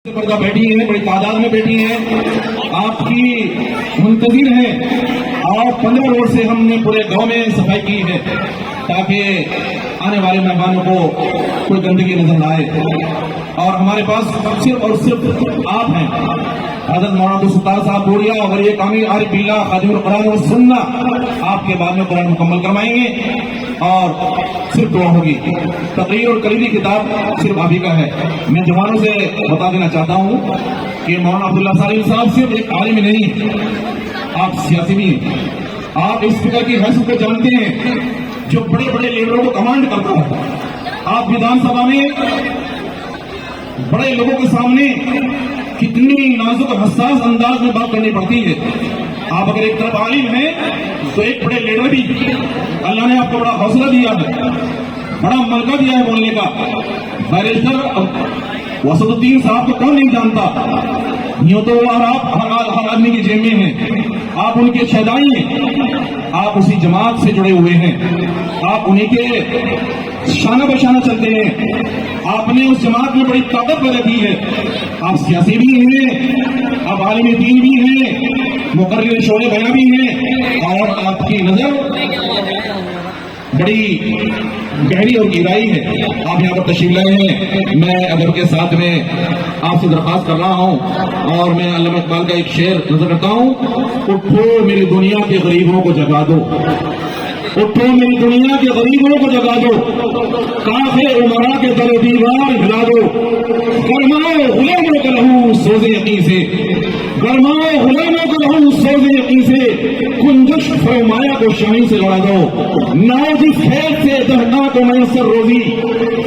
پردہ بیٹھی ہیں، بڑی تعداد میں بیٹھی ہیں، آپ کی منتظر ہیں اور 15 روز سے ہم نے پورے گاؤں میں صفائی کی ہے تاکہ آنے والے مہمانوں کو کوئی گندگی نظر نہ آئے۔ اور ہمارے پاس صرف اور صرف آپ ہیں، حضرت مولانا عبدالستار صاحب بوریا اور یہ کامل عارف باللہ خادم القرآن و سنت آپ کے بعد میں قرآن مکمل کروائیں گے اور صرف دعا ہوگی۔ تقریر اور کلیدی کتاب صرف آپ ہی کا ہے۔ میں جوانوں سے بتا دینا چاہتا ہوں کہ مولانا عبداللہ صالح صاحب صرف ایک عالم نہیں، آپ سیاسی بھی ہیں۔ آپ اس فکر کی حیثیت کو جانتے ہیں جو بڑے بڑے لیڈروں کو کمانڈ کرتا ہے۔ آپ ویدھان سبھا میں بڑے لوگوں کے سامنے کتنی نازک اور حساس انداز میں بات کرنی پڑتی ہے۔ آپ اگر ایک طرف عالم ہیں تو ایک بڑے لیڈر بھی، اللہ نے آپ کو بڑا حوصلہ دیا ہے، بڑا ملکہ دیا ہے بولنے کا۔ بیرسٹر وسط الدین صاحب کو کون نہیں جانتا، یوں تو اور آپ ہر آدمی کی جیب میں ہیں، آپ ان کے شہدائی ہیں، آپ اسی جماعت سے جڑے ہوئے ہیں، آپ انہی کے شانہ بشانہ چلتے ہیں۔ آپ نے اس جماعت میں بڑی طاقت پیدا کی ہے۔ آپ سیاسی بھی ہیں، آپ عالم دین بھی ہیں، مقرر شعور بیان بھی ہیں، اور آپ کی نظر بڑی گہری اور گہرائی ہے۔ آپ یہاں پر تشریف لائے ہیں۔ میں ادب کے ساتھ میں آپ سے درخواست کر رہا ہوں اور میں علامہ اقبال کا ایک شعر نظر کرتا ہوں: اٹھو میری دنیا کے غریبوں کو جگا دو، اٹھو میری دنیا کے غریبوں کو جگا دو، کافی عمرا کے در و دیوار ہلا دو، گرماؤ غلاموں کا لہو سوز یقین سے، گرماؤ غلاموں کا لہو سوز یقین سے، کنجش فرمایا کو شاہی سے لڑا دو، نہ جس کھیت سے دہقاں کو میسر روزی،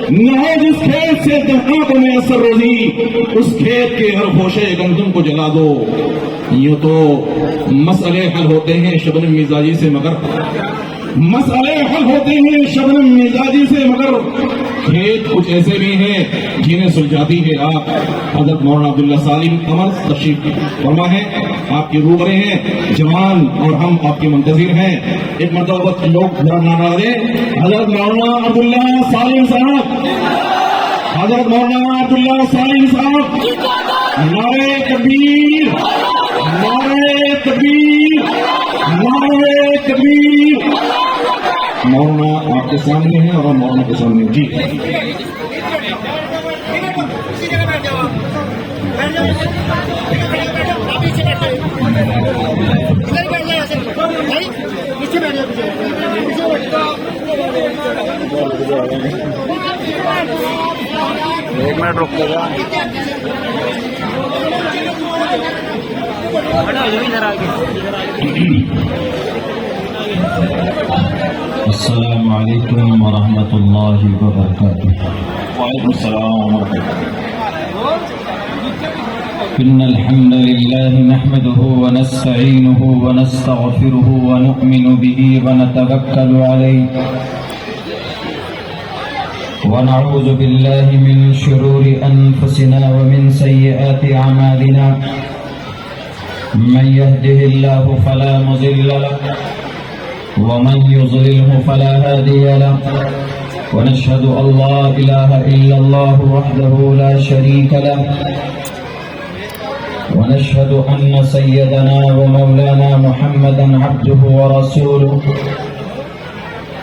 نہ جس کھیت سے دہقاں کو میسر روزی، اس کھیت کے ہر خوشے گندم کو جلا دو۔ یوں تو مسئلے حل ہوتے ہیں شبنم مزاجی سے، مگر مسئلے حل ہوتے ہیں شبنم مزاجی سے، مگر کھیت کچھ ایسے بھی ہیں جنہیں سلجھاتی ہے آپ۔ حضرت مولانا عبداللہ صالح قمر تشریف فرما ہے، آپ کے روبرے ہیں، جوان اور ہم آپ کے منتظر ہیں۔ ایک مرتبہ لوگ نعرہ حضرت مولانا عبداللہ صالح صاحب، حضرت مولانا عبداللہ صالح صاحب، نعرہ تکبیر، نعرہ تکبیر، نعرہ تکبیر۔ مولانا آپ کے سامنے ہیں اور مولانا کے سامنے جی ایک منٹ رک گا۔ السلام علیکم ورحمۃ اللہ وبرکاتہ۔ وعلیکم السلام ورحمۃ اللہ۔ إن الحمد لله نحمده ونستعينه ونستغفره ونؤمن به ونتوكل عليه ونعوذ بالله من شرور أنفسنا ومن سيئات أعمالنا، من يهده الله فلا مضل له ومن يضلله فلا هادي له، ونشهد أن لا إله إلا الله وحده لا شريك له، ونشهد أن سيدنا ومولانا محمدا عبده ورسوله،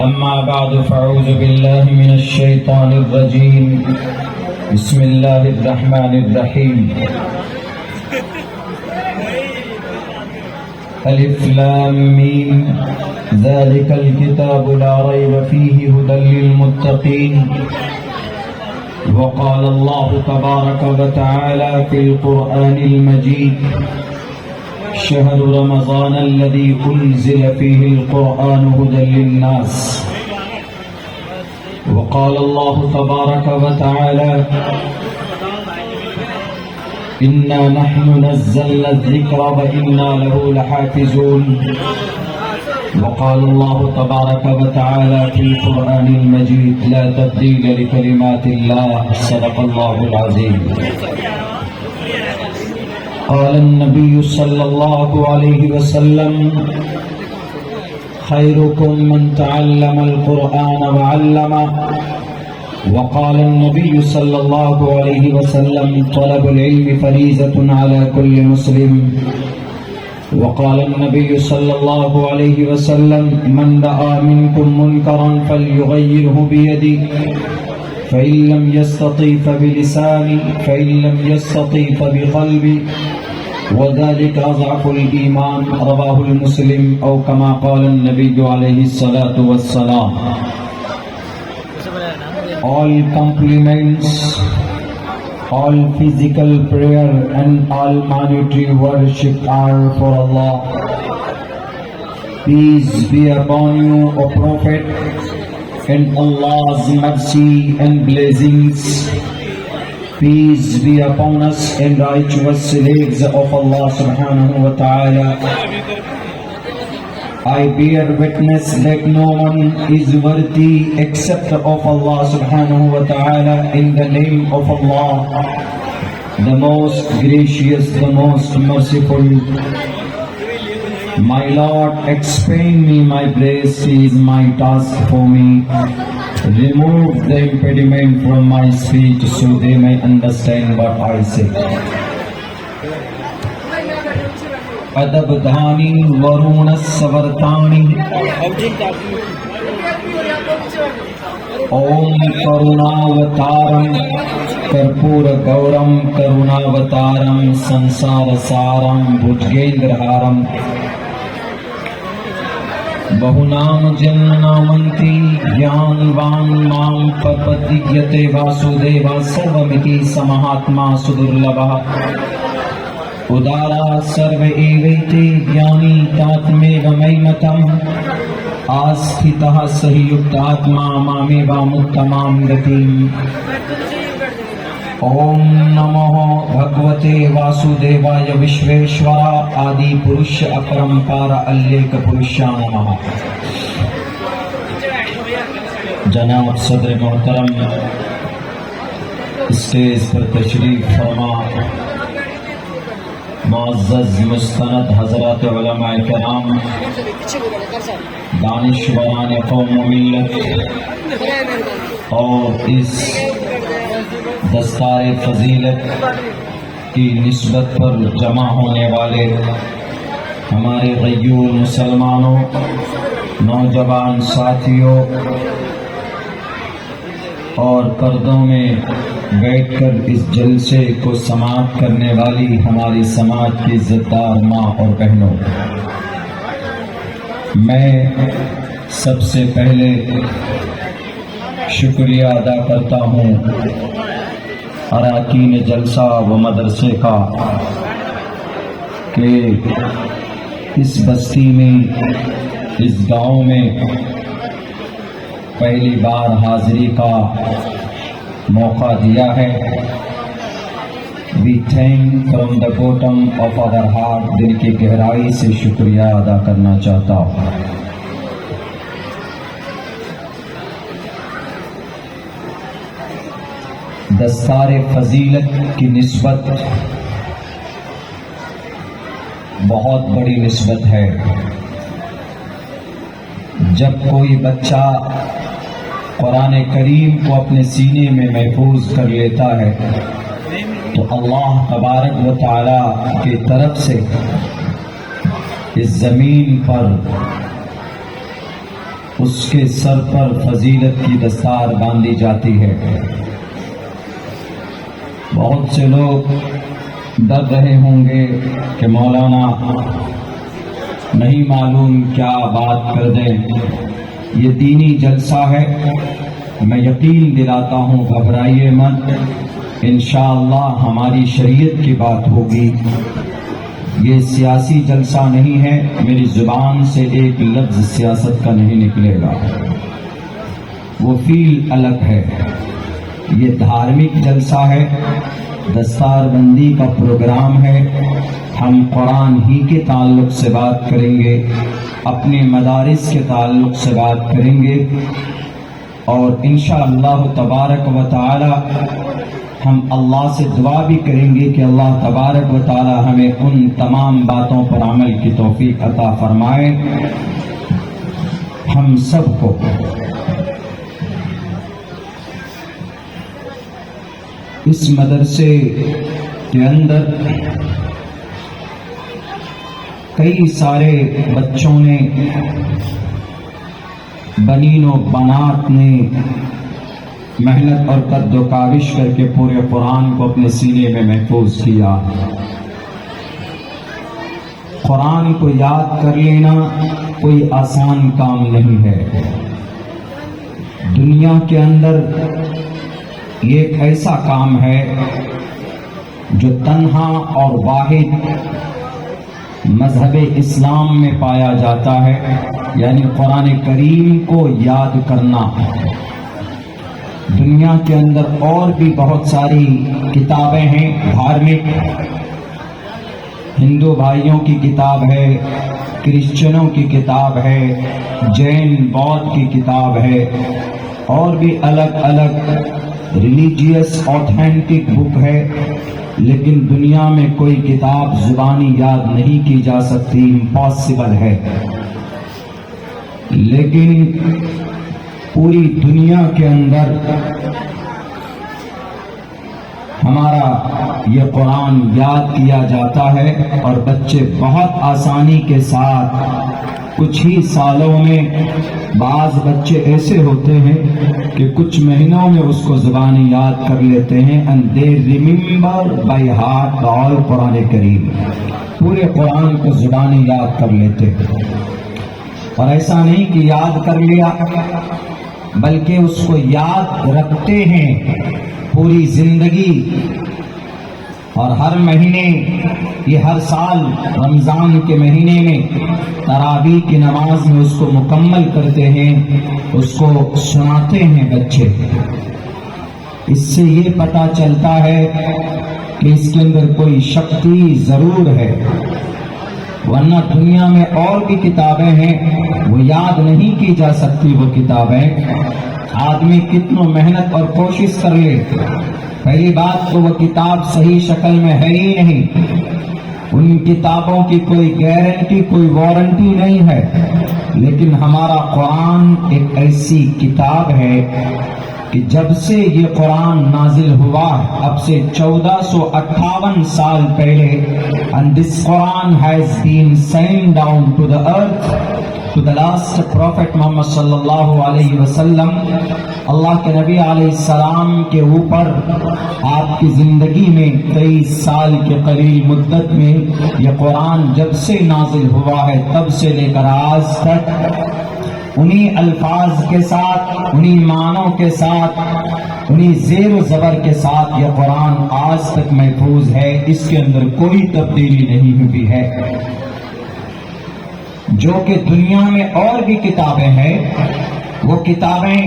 أما بعد فأعوذ بالله من الشيطان الرجيم، بسم الله الرحمن الرحيم، ألف لام ميم، ذلك الكتاب لا ريب فيه هدى للمتقين، وقال الله تبارك وتعالى في القرآن المجيد: شهر رمضان الذي أنزل فيه القرآن هدى للناس، وقال الله تبارك وتعالى: إنا نحن نزلنا الذكر وإنا له لحافظون، وقال الله تبارك وتعالى في القرآن المجيد: لا تبديل لكلمات الله، صدق الله العظيم۔ قال النبي صلى الله عليه وسلم: خيركم من تعلم القرآن وعلمه، وقال النبي صلى الله عليه وسلم طلب العلم فريضة على كل مسلم. وقال النبي صلى الله عليه وسلم من رأى منكم منكرا فليغيره بيده فإن لم يستطع فبلسانه فإن لم يستطع فبقلبه وذلك أضعف الإيمان. رواه المسلم أو كما قال النبي عليه الصلاة والسلام. All compliments, all physical prayer and all monetary worship are for Allah. Peace be upon you, O Prophet, and Allah's mercy and blessings. Peace be upon us and righteous slaves of Allah subhanahu wa ta'ala. I bear witness that no one is worthy except of Allah subhanahu wa ta'ala. In the name of Allah, the most gracious, the most merciful. My Lord, explain me my grace is my task for me. Remove the impediment from my speech so they may understand what I say. ادب دھانی ورون سورتانی اوم کروناوتارم کرپور گورم کروناوتارم سنسار سارم بھجگیندرہارم بہونام جننامنتی جانوان مام پرپدیتے واسودیوا سرومتی سمہاتما سدرلبہ ادارا سرو ایویتے جانی تاتمیو میمتم آستھتہ سہیوکتاتما مامیوا متمام گتیم. اوم نمو بھگوتے واسودیوائے وشویشورا آدی پرش اپرمپار الیک پرشا نمہ. جناب صدر محترم اسٹیج پر تشریف فرما، معزز مستند حضرات علماء کرام، دانشوران قوم و ملت، اور اس دستار فضیلت کی نسبت پر جمع ہونے والے ہمارے غیور مسلمانوں، نوجوان ساتھیوں، اور پردوں میں بیٹھ کر اس جلسے کو سماعت کرنے والی ہماری سماج کی عزتدار ماں اور بہنوں، میں سب سے پہلے شکریہ ادا کرتا ہوں اراکین جلسہ و مدرسے کا کہ اس بستی میں، اس گاؤں میں پہلی بار حاضری کا موقع دیا ہے. We thank from the bottom of our heart، دل کی گہرائی سے شکریہ ادا کرنا چاہتا ہوں. دستار فضیلت کی نسبت بہت بڑی نسبت ہے. جب کوئی بچہ قرآن کریم کو اپنے سینے میں محفوظ کر لیتا ہے تو اللہ تبارک و تعالی کی طرف سے اس زمین پر اس کے سر پر فضیلت کی دستار باندھی جاتی ہے. بہت سے لوگ ڈر رہے ہوں گے کہ مولانا نہیں معلوم کیا بات کر دیں. یہ دینی جلسہ ہے، میں یقین دلاتا ہوں، گھبرائیے مت، انشاءاللہ ہماری شریعت کی بات ہوگی. یہ سیاسی جلسہ نہیں ہے، میری زبان سے ایک لفظ سیاست کا نہیں نکلے گا، وہ فیل الگ ہے. یہ دھارمک جلسہ ہے، دستار بندی کا پروگرام ہے. ہم قرآن ہی کے تعلق سے بات کریں گے، اپنے مدارس کے تعلق سے بات کریں گے، اور انشاءاللہ تبارک و تعالی ہم اللہ سے دعا بھی کریں گے کہ اللہ تبارک و تعالی ہمیں ان تمام باتوں پر عمل کی توفیق عطا فرمائے. ہم سب کو اس مدرسے کے اندر کئی سارے بچوں نے، بنین و بنات نے محنت اور قد و کاوش کر کے پورے قرآن کو اپنے سینے میں محفوظ کیا۔ قرآن کو یاد کر لینا کوئی آسان کام نہیں ہے۔ دنیا کے اندر یہ ایک ایسا کام ہے جو تنہا اور واحد مذہب اسلام میں پایا جاتا ہے، یعنی قرآن کریم کو یاد کرنا۔ دنیا کے اندر اور بھی بہت ساری کتابیں ہیں دھارمک، ہندو بھائیوں کی کتاب ہے، کرسچنوں کی کتاب ہے، جین بودھ کی کتاب ہے، اور بھی الگ الگ ریلیجیس آتھینٹک بک ہے، لیکن دنیا میں کوئی کتاب زبانی یاد نہیں کی جا سکتی، امپاسبل ہے۔ لیکن پوری دنیا کے اندر ہمارا یہ قرآن یاد کیا جاتا ہے، اور بچے بہت آسانی کے ساتھ کچھ ہی سالوں میں، بعض بچے ایسے ہوتے ہیں کہ کچھ مہینوں میں اس کو زبانی یاد کر لیتے ہیں، and they remember by heart all قرآن کریم، پورے قرآن کو زبانی یاد کر لیتے ہیں۔ اور ایسا نہیں کہ یاد کر لیا، بلکہ اس کو یاد رکھتے ہیں پوری زندگی، اور ہر مہینے، یہ ہر سال رمضان کے مہینے میں تراویح کی نماز میں اس کو مکمل کرتے ہیں، اس کو سناتے ہیں بچے۔ اس سے یہ پتہ چلتا ہے کہ اس کے اندر کوئی شکتی ضرور ہے، ورنہ دنیا میں اور بھی کتابیں ہیں، وہ یاد نہیں کی جا سکتی۔ وہ کتابیں آدمی کتنوں محنت اور کوشش کر لے، پہلی بات تو وہ کتاب صحیح شکل میں ہے ہی نہیں، ان کتابوں کی کوئی گارنٹی، کوئی وارنٹی نہیں ہے۔ لیکن ہمارا قرآن ایک ایسی کتاب ہے کہ جب سے یہ قرآن نازل ہوا، اب سے 1458 سال پہلے، and this Quran has been sent down to the earth, to the last prophet Muhammad صلی اللہ علیہ وسلم۔ اللہ کے نبی علیہ السلام کے اوپر آپ کی زندگی میں 23 سال کے قلیل مدت میں یہ قرآن جب سے نازل ہوا ہے، تب سے لے کر آج تک انہی الفاظ کے ساتھ، انہی معنوں کے ساتھ، انہی زیر و زبر کے ساتھ یہ قرآن آج تک محفوظ ہے، اس کے اندر کوئی تبدیلی نہیں ہوئی ہے۔ جو کہ دنیا میں اور بھی کتابیں ہیں، وہ کتابیں،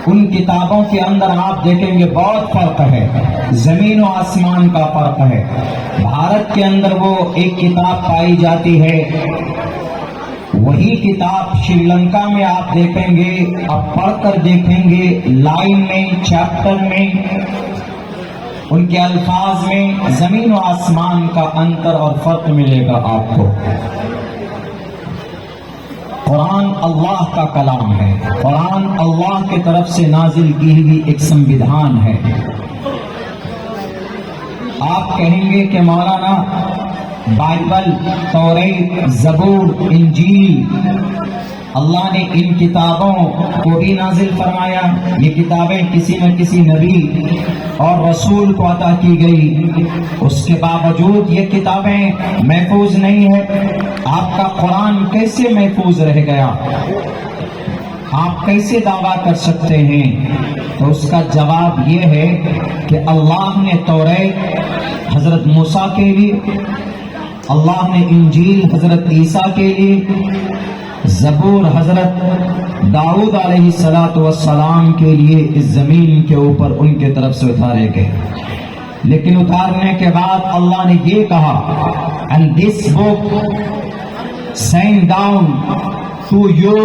ان کتابوں کے اندر آپ دیکھیں گے بہت فرق ہے، زمین و آسمان کا فرق ہے۔ بھارت کے اندر وہ ایک کتاب پائی جاتی ہے، وہی کتاب شری لنکا میں آپ دیکھیں گے، آپ پڑھ کر دیکھیں گے، لائن میں، چیپٹر میں، ان کے الفاظ میں زمین و آسمان کا انتر اور فرق ملے گا آپ کو۔ قرآن اللہ کا کلام ہے، قرآن اللہ کی طرف سے نازل کی ہوئی ایک سموِدھان ہے۔ آپ کہیں گے کہ مولانا بائبل، توریت، زبور، انجیل، اللہ نے ان کتابوں کو بھی نازل فرمایا، یہ کتابیں کسی نہ کسی نبی اور رسول کو عطا کی گئی، اس کے باوجود یہ کتابیں محفوظ نہیں ہے۔ آپ کا قرآن کیسے محفوظ رہ گیا؟ آپ کیسے دعویٰ کر سکتے ہیں؟ تو اس کا جواب یہ ہے کہ اللہ نے توریت حضرت موسیٰ کے لیے، اللہ نے انجیل حضرت عیسیٰ کے لیے، زبور حضرت داؤد علیہ السلام کے لیے اس زمین کے اوپر ان کے طرف سے اتارے گئے۔ لیکن اتارنے کے بعد اللہ نے یہ کہا، and this book sent down to you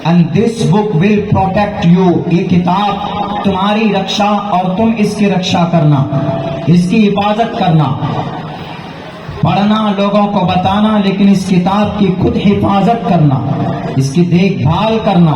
and this book will protect you، یہ کتاب تمہاری رکشا اور تم اس کی رکشا کرنا، اس کی حفاظت کرنا، پڑھنا، لوگوں کو بتانا، لیکن اس کتاب کی خود حفاظت کرنا، اس کی دیکھ بھال کرنا۔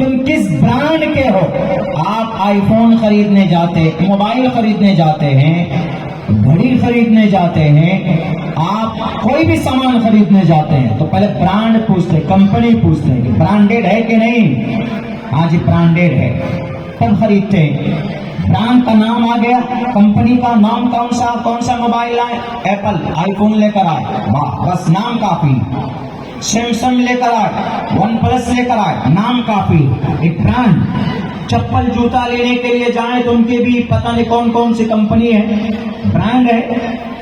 تم کس برانڈ کے ہو. آپ آئی فون خریدنے جاتے، موبائل خریدنے جاتے ہیں، گھڑی خریدنے جاتے ہیں، آپ کوئی بھی سامان خریدنے جاتے ہیں تو پہلے برانڈ پوچھتے، کمپنی پوچھتے ہیں کہ برانڈیڈ ہے کہ نہیں. ہاں جی برانڈیڈ ہے، تب خریدتے ہیں. برانڈ کا نام آ گیا، کمپنی کا نام کون سا موبائل لائے؟ ایپل، آئی فون لے کر آئے، واہ بس نام کافی. سیمسنگ لے کر آئے، ون پلس لے کر آئے، نام کافی، ایک برانڈ. چپل جوتا لینے کے لیے جائیں تو ان کے بھی پتہ نہیں کون سی کمپنی ہے، برانڈ ہے،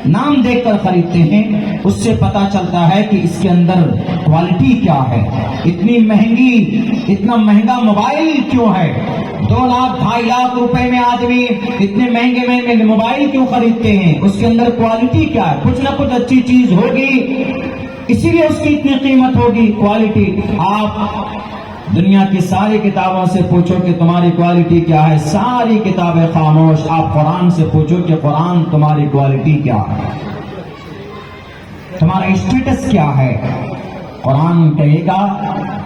نام دیکھ کر خریدتے ہیں. اس سے پتا چلتا ہے کہ اس کے اندر کوالٹی کیا ہے. اتنا مہنگا موبائل کیوں ہے؟ 2 لاکھ 2.5 لاکھ روپے میں آدمی اتنے مہنگے موبائل کیوں خریدتے ہیں؟ اس کے اندر کوالٹی کیا ہے؟ کچھ نہ کچھ اچھی چیز ہوگی، اسی لیے اس کی اتنی قیمت ہوگی، کوالٹی. آپ دنیا کی ساری کتابوں سے پوچھو کہ تمہاری کوالٹی کیا ہے، ساری کتابیں خاموش. آپ قرآن سے پوچھو کہ قرآن تمہاری کوالٹی کیا ہے، تمہارا اسٹیٹس کیا ہے. قرآن کہے گا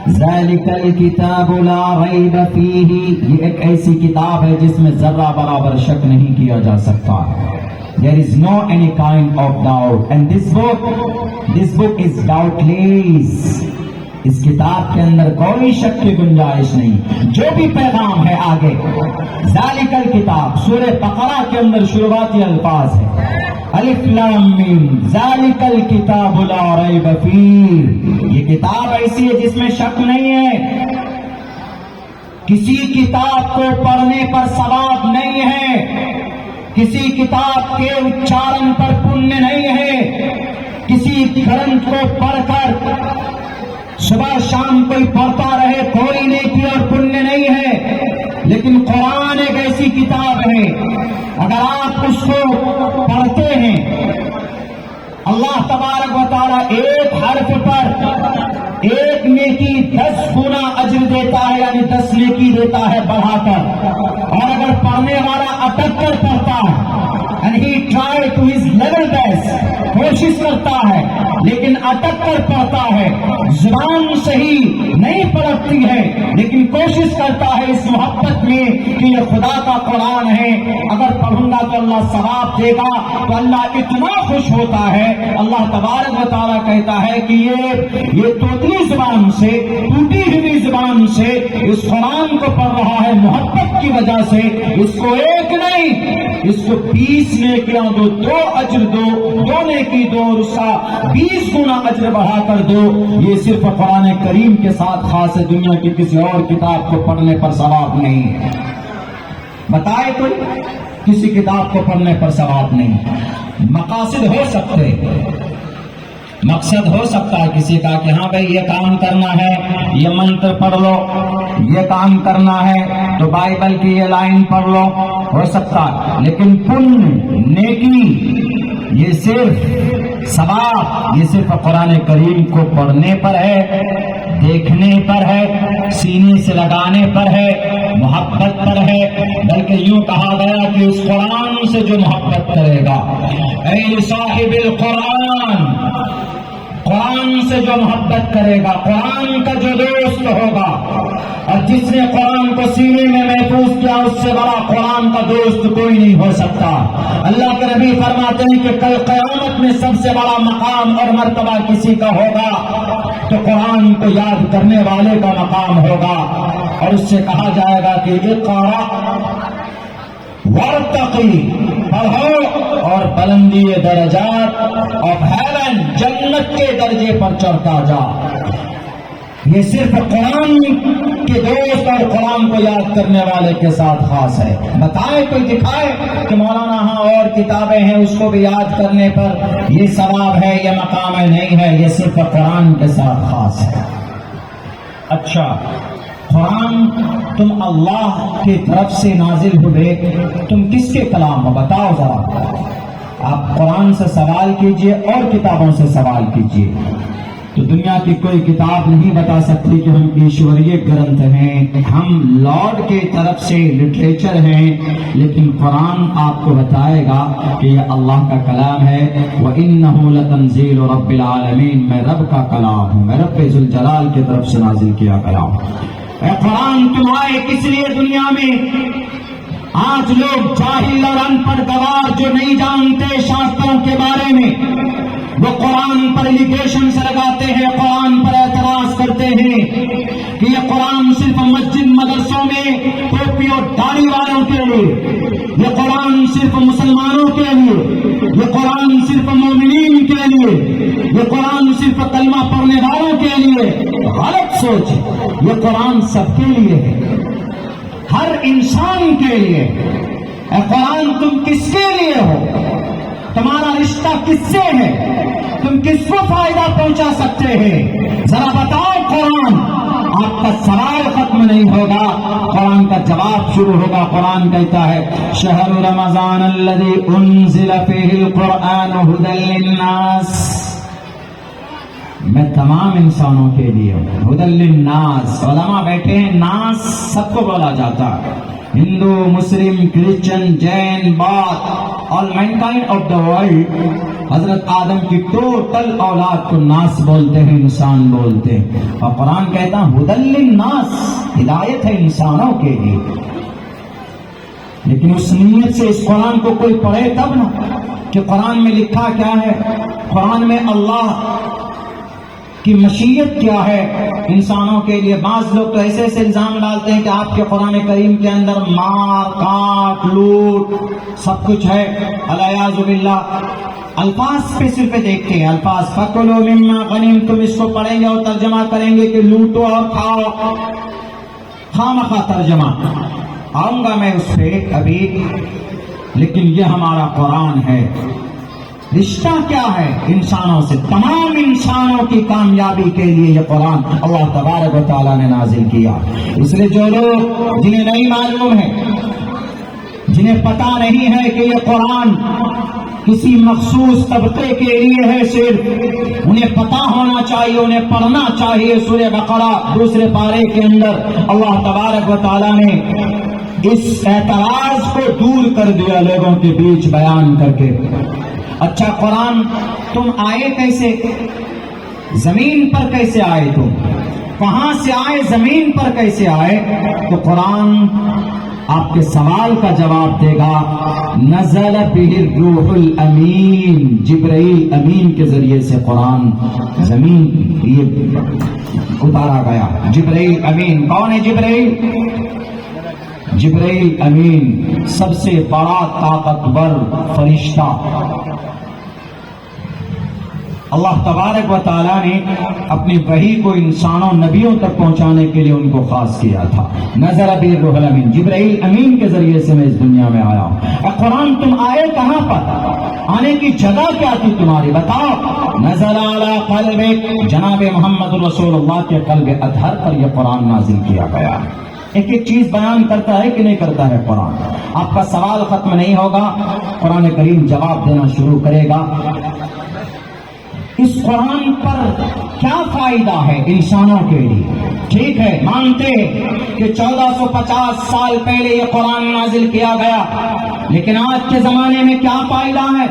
ذالک الکتاب لا ریب فیہ، یہ ایک ایسی کتاب ہے جس میں ذرہ برابر شک نہیں کیا جا سکتا. There is no any kind of doubt, and this book is doubtless. اس کتاب کے اندر کوئی شک کی گنجائش نہیں. جو بھی پیغام ہے آگے ذالک الکتاب، سورہ بقرہ کے اندر شروعاتی الفاظ ہے الف لام میم ذالک الکتاب لا ریب فیہ. یہ کتاب ایسی ہے جس میں شک نہیں ہے. کسی کتاب کو پڑھنے پر ثواب نہیں ہے، کسی کتاب کے اچارن پر پنیہ نہیں ہے. کسی گرنتھ کو پڑھ کر صبح شام کوئی پڑھتا رہے کوئی نیکی اور پنیہ نہیں ہے. لیکن قرآن ایک ایسی کتاب ہے، اگر آپ اس کو پڑھتے ہیں اللہ تبارک و تعالی ایک حرف پر ایک نیکی 10 گنا اجر دیتا ہے، یعنی 10 نیکی دیتا ہے بڑھا کر. اور اگر پڑھنے والا اٹک کر پڑھتا ہے and he tried to his level best، کوشش کرتا ہے لیکن اٹک کر پڑھتا ہے، زبان صحیح نہیں پڑھتی ہے لیکن کوشش کرتا ہے اس محبت میں کہ یہ خدا کا قرآن ہے، اگر پڑھوں گا تو اللہ ثواب دے گا، تو اللہ اتنا خوش ہوتا ہے. اللہ تبارک و تعالیٰ کہتا ہے کہ یہ توتلی زبان سے، ٹوٹی ہوئی زبان سے اس قرآن کو پڑھ رہا ہے محبت کی وجہ سے. اس کو ایک نہیں، اس کو 20 نیکیاں دو، 2 اجر دو، 2 نیکی دو اور اس کا 20 گنا اجر بڑھا کر دو. یہ صرف قرآن کریم کے ساتھ خاص ہے، دنیا کی کسی اور کتاب کو پڑھنے پر ثواب نہیں. بتائے کوئی کسی کتاب کو پڑھنے پر ثواب نہیں. مقاصد ہو سکتے، مقصد ہو سکتا ہے کسی کا کہ ہاں بھائی یہ کام کرنا ہے، یہ منتر پڑھ لو، یہ کام کرنا ہے تو بائبل کی یہ لائن پڑھ لو، ہو سکتا ہے. لیکن پن نیکی یہ صرف ثواب، یہ صرف قرآن کریم کو پڑھنے پر ہے، دیکھنے پر ہے، سینے سے لگانے پر ہے، محبت پر ہے. بلکہ یوں کہا گیا کہ اس قرآن سے جو محبت کرے گا، اے صاحب القرآن، قرآن سے جو محبت کرے گا، قرآن کا جو دوست ہوگا، اور جس نے قرآن کو سینے میں محفوظ کیا اس سے بڑا قرآن کا دوست کوئی نہیں ہو سکتا. اللہ کے نبی فرماتے ہیں کہ کل قیامت میں سب سے بڑا مقام اور مرتبہ کسی کا ہوگا تو قرآن کو یاد کرنے والے کا مقام ہوگا. اور اس سے کہا جائے گا کہ اقرأ وارتقی، پڑھو اور بلندی درجات آف ہیون، جنت کے درجے پر چڑھتا جا. یہ صرف قرآن کے دوست اور قرآن کو یاد کرنے والے کے ساتھ خاص ہے. بتائے کوئی دکھائے کہ مولانا ہاں اور کتابیں ہیں اس کو بھی یاد کرنے پر یہ ثواب ہے، یہ مقام ہے؟ نہیں ہے، یہ صرف قرآن کے ساتھ خاص ہے. اچھا، قرآن تم اللہ کی طرف سے نازل ہوئے، تم کس کے کلام ہو بتاؤ ذرا. آپ قرآن سے سوال کیجئے اور کتابوں سے سوال کیجئے، تو دنیا کی کوئی کتاب نہیں بتا سکتی کہ ہم ایشوریہ گرنتھ ہیں، ہم لارڈ کی طرف سے لٹریچر ہیں. لیکن قرآن آپ کو بتائے گا کہ یہ اللہ کا کلام ہے. وَإِنَّهُ لَتَنزِيلُ رَبِّ الْعَالَمِينَ، میں رب کا کلام ہوں، میں رب ذوالجلال کی طرف سے نازل کیا کلام. اے قرآن تم آئے کس لیے دنیا میں؟ آج لوگ جاہل اور ان پڑھ گوار جو نہیں جانتے شاستروں کے بارے میں، وہ قرآن پر ایلیگیشن سے لگاتے ہیں، قرآن پر اعتراض کرتے ہیں کہ یہ قرآن صرف مسجد مدرسوں میں ٹوپی اور داڑھی والوں کے لیے، یہ قرآن صرف مسلمانوں کے لیے، یہ قرآن صرف مومنین کے لیے، یہ قرآن صرف کلمہ پڑھنے والوں کے لیے۔ غلط سوچ ہے، یہ قرآن سب کے لیے ہے، ہر انسان کے لیے۔ اے قرآن تم کس کے لیے ہو؟ تمہارا رشتہ کس سے ہے؟ تم کس کو فائدہ پہنچا سکتے ہیں؟ ذرا بتاؤ قرآن۔ آپ کا سوال ختم نہیں ہوگا، قرآن کا جواب شروع ہوگا۔ قرآن کہتا ہے شہر رمضان الذی انزل فیہ القرآن ھدی للناس، میں تمام انسانوں کے لیے ہوں۔ ھدی للناس، علماء بیٹھے ہیں، ناس سب کو بولا جاتا ہے، Hindu, Muslim, Christian, Jain, Bodh, all mankind of the world۔ حضرت آدم کی ٹوٹل اولاد کو ناس بولتے ہیں، انسان بولتے ہیں، اور قرآن کہتا ہے ھدی للناس، ہدایت ہے انسانوں کے لیے۔ لیکن اس نیت سے اس قرآن کو کوئی پڑھے تب نا کہ قرآن میں لکھا کیا ہے، قرآن میں اللہ کی مشیت کیا ہے انسانوں کے لیے۔ بعض لوگ تو ایسے ایسے الزام ڈالتے ہیں کہ آپ کے قرآن کریم کے اندر مار کاٹ لوٹ سب کچھ ہے، الیاذ باللہ۔ الفاظ پہ صرف دیکھتے ہیں، الفاظ فَكُلُوا مِمَّا غَنِمْتُمْ، اس کو پڑھیں گے اور ترجمہ کریں گے کہ لوٹو اور کھاؤ، خامخواہ ترجمہ آؤں گا میں اس پہ ابھی، لیکن یہ ہمارا قرآن ہے۔ رشتہ کیا ہے انسانوں سے؟ تمام انسانوں کی کامیابی کے لیے یہ قرآن اللہ تبارک و تعالیٰ نے نازل کیا۔ اس لیے جو لوگ جنہیں نہیں معلوم ہے، جنہیں پتا نہیں ہے کہ یہ قرآن کسی مخصوص طبقے کے لیے ہے، صرف انہیں پتا ہونا چاہیے، انہیں پڑھنا چاہیے۔ سورہ بقرہ دوسرے پارے کے اندر اللہ تبارک و تعالیٰ نے اس اعتراض کو دور کر دیا لوگوں کے بیچ بیان کر کے۔ اچھا قرآن تم آئے کیسے؟ زمین پر کیسے آئے؟ تم کہاں سے آئے؟ زمین پر کیسے آئے؟ تو قرآن آپ کے سوال کا جواب دے گا۔ نزل بہ الروح الامین، جبرائیل امین کے ذریعے سے قرآن زمین یہ اتارا گیا۔ جبرائیل امین کون ہے؟ جبرائیل جبرائیل امین سب سے بڑا طاقتور فرشتہ اللہ تبارک و تعالیٰ نے اپنی وحی کو انسانوں نبیوں تک پہنچانے کے لیے ان کو خاص کیا تھا۔ نزل بہ الروح الامین، جبرائیل امین کے ذریعے سے میں اس دنیا میں آیا ہوں۔ اے قرآن تم آئے کہاں پر؟ آنے کی جگہ کیا تھی تمہاری؟ بتاؤ۔ نزل علی قلبک، جناب محمد رسول اللہ کے قلب اطہر پر یہ قرآن نازل کیا گیا۔ ایک ایک چیز بیان کرتا ہے کہ نہیں کرتا ہے قرآن؟ آپ کا سوال ختم نہیں ہوگا، قرآن کریم جواب دینا شروع کرے گا۔ اس قرآن پر کیا فائدہ ہے انسانوں کے لیے؟ ٹھیک ہے، مانتے کہ 1450 سال پہلے یہ قرآن نازل کیا گیا، لیکن آج کے زمانے میں کیا فائدہ ہے؟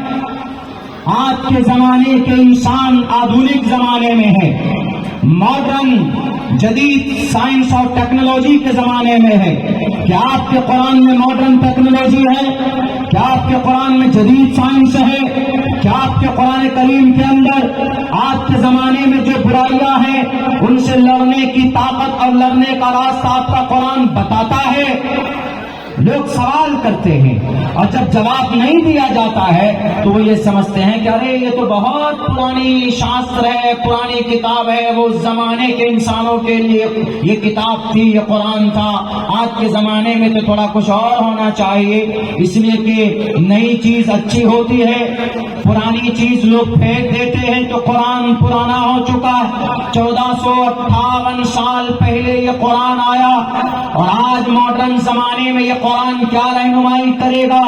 آج کے زمانے کے انسان آدھونک زمانے میں ہے، ماڈرن جدید سائنس اور ٹیکنالوجی کے زمانے میں ہے۔ کیا آپ کے قرآن میں ماڈرن ٹیکنالوجی ہے؟ کیا آپ کے قرآن میں جدید سائنس ہے؟ کیا آپ کے قرآن کریم کے اندر آج کے زمانے میں جو برائیاں ہیں ان سے لڑنے کی طاقت اور لڑنے کا راستہ آپ کا قرآن بتاتا ہے؟ لوگ سوال کرتے ہیں اور جب جواب نہیں دیا جاتا ہے تو وہ یہ سمجھتے ہیں کہ ارے یہ تو بہت پرانی شاستر ہے، پرانی کتاب ہے، وہ زمانے کے انسانوں کے لیے یہ کتاب تھی، یہ قرآن تھا، آج کے زمانے میں تو تھوڑا کچھ اور ہونا چاہیے، اس لیے کہ نئی چیز اچھی ہوتی ہے، پرانی چیز لوگ پھینک دیتے ہیں تو قرآن پرانا ہو چکا ہے۔ 1458 سال پہلے یہ قرآن آیا اور آج ماڈرن زمانے میں یہ قرآن کیا رہنمائی کرے گا؟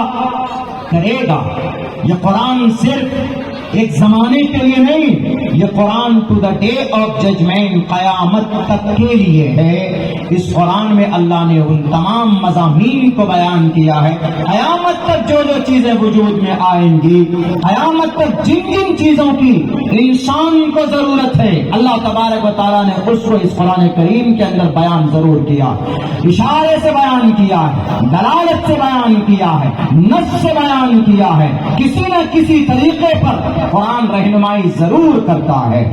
یہ قرآن صرف ایک زمانے کے لیے نہیں، یہ Quran to the day of judgment, قیامت تک کے لیے ہے۔ اس قرآن میں اللہ نے ان تمام مضامین کو بیان کیا ہے، قیامت تک جو جو چیزیں وجود میں آئیں گی، قیامت تک جن جن چیزوں کی انسان کو ضرورت ہے، اللہ تبارک و تعالیٰ نے اس کو اس قرآن کریم کے اندر بیان ضرور کیا، اشارے سے بیان کیا ہے، دلالت سے بیان کیا ہے، نص سے بیان کیا ہے، کسی نہ کسی طریقے پر قرآن رہنمائی ضرور کرتا ہے۔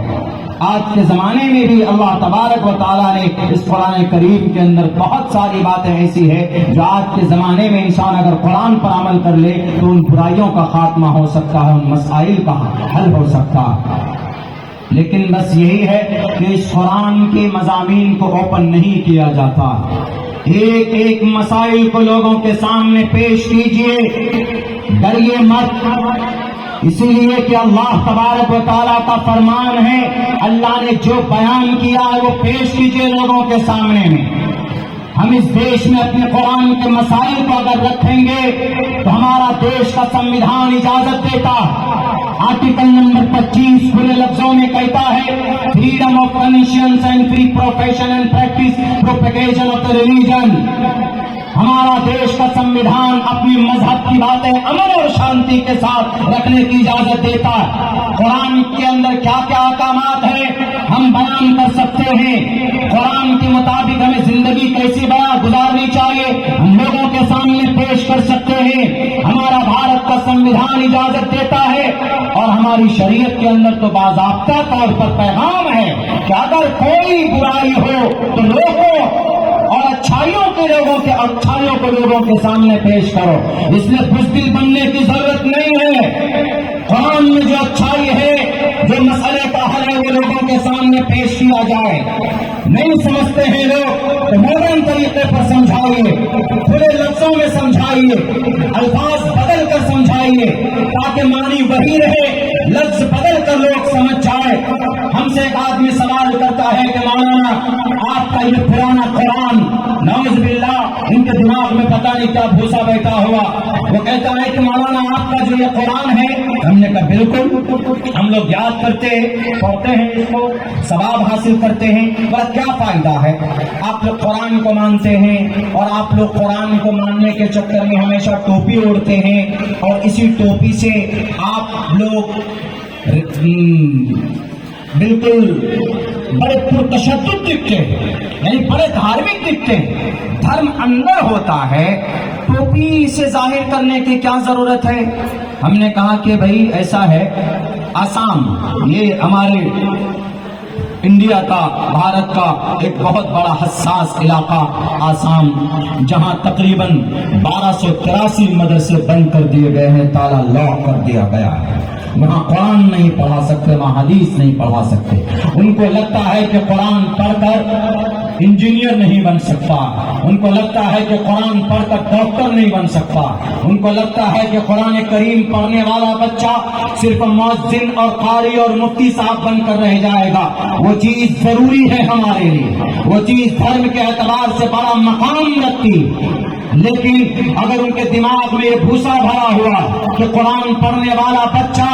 آج کے زمانے میں بھی اللہ تبارک و تعالیٰ نے اس قرآن کریم کے اندر بہت ساری باتیں ایسی ہے جو آج کے زمانے میں انسان اگر قرآن پر عمل کر لے تو ان برائیوں کا خاتمہ ہو سکتا ہے، ان مسائل کا حل ہو سکتا ہے۔ لیکن بس یہی ہے کہ اس قرآن کے مضامین کو اوپن نہیں کیا جاتا، ایک ایک مسائل کو لوگوں کے سامنے پیش کیجئے، ڈریے مت، اسی لیے کہ اللہ تبارک و تعالیٰ کا فرمان ہے، اللہ نے جو بیان کیا ہے وہ پیش کیجئے لوگوں کے سامنے میں۔ ہم اس دیش میں اپنے قرآن کے مسائل کو اگر رکھیں گے تو ہمارا دیش کا سنویدھان اجازت دیتا، آرٹیکل نمبر 25 کھلے لفظوں میں کہتا ہے، freedom of conscience and free profession and practice propagation of the religion. ہمارا دیش کا سنویدھان اپنی مذہب کی باتیں امن اور شانتی کے ساتھ رکھنے کی اجازت دیتا ہے۔ قرآن کے اندر کیا کیا احکامات ہیں ہم بیان کر سکتے ہیں، قرآن کے مطابق ہمیں زندگی کیسی گزارنی چاہیے ہم لوگوں کے سامنے پیش کر سکتے ہیں۔ ہمارا بھارت کا سنویدھان اجازت دیتا ہے اور ہماری شریعت کے اندر تو باضابطہ طور پر پیغام ہے کہ اگر کوئی برائی ہو تو روکو اور اچھائیوں کو لوگوں کے سامنے پیش کرو۔ اس لیے بزدل بننے کی ضرورت نہیں ہے، قرآن میں جو اچھائی ہے، جو مسئلے کا حل ہے وہ لوگوں کے سامنے پیش کیا جائے۔ نہیں سمجھتے ہیں لوگ تو ماڈرن طریقے پر سمجھائیے، کھلے لفظوں میں سمجھائیے، الفاظ بدل کر سمجھائیے تاکہ معنی وہی رہے، لفظ بدل کر لوگ سمجھ جائے۔ ہم سے ایک آدمی سوال کرتا ہے کہ مولانا آپ کا یہ پرانا قرآن، نعوذ باللہ ان کے دماغ میں پتہ نہیں کیا بھوسا بیٹھا ہوا، وہ کہتا ہے کہ مولانا آپ کا جو یہ قرآن ہے، ہم نے کہا بالکل، ہم لوگ یاد کرتے ہیں، پڑھتے ہیں، اس کو ثواب حاصل کرتے ہیں، پر کیا فائدہ ہے؟ آپ لوگ قرآن کو مانتے ہیں اور آپ لوگ قرآن کو ماننے کے چکر میں ہمیشہ ٹوپی اوڑھتے ہیں اور اسی ٹوپی سے آپ لوگ بالکل بڑے پرتشدد دکھتے ہیں، یعنی بڑے دھارمک دکھتے ہیں۔ دھرم اندر ہوتا ہے، ٹوپی سے ظاہر کرنے کی کیا ضرورت ہے؟ ہم نے کہا کہ بھائی ایسا ہے، آسام یہ ہمارے انڈیا کا، بھارت کا ایک بہت بڑا حساس علاقہ آسام، جہاں تقریباً 1283 مدرسے بند کر دیے گئے ہیں، تالا لاک کر دیا گیا ہے، وہاں قرآن نہیں پڑھا سکتے، وہاں حدیث نہیں پڑھا سکتے۔ ان کو لگتا ہے کہ قرآن پڑھ کر انجینئر نہیں بن سکتا، ان کو لگتا ہے کہ قرآن پڑھ کر ڈاکٹر نہیں بن سکتا، ان کو لگتا ہے کہ قرآن کریم پڑھنے والا بچہ صرف مؤذن اور قاری اور مفتی صاحب بن کر رہ جائے گا۔ وہ چیز ضروری ہے ہمارے لیے، وہ چیز دھرم کے اعتبار سے بڑا مقام رکھتی، لیکن اگر ان کے دماغ میں یہ بھوسا بھرا ہوا کہ قرآن پڑھنے والا بچہ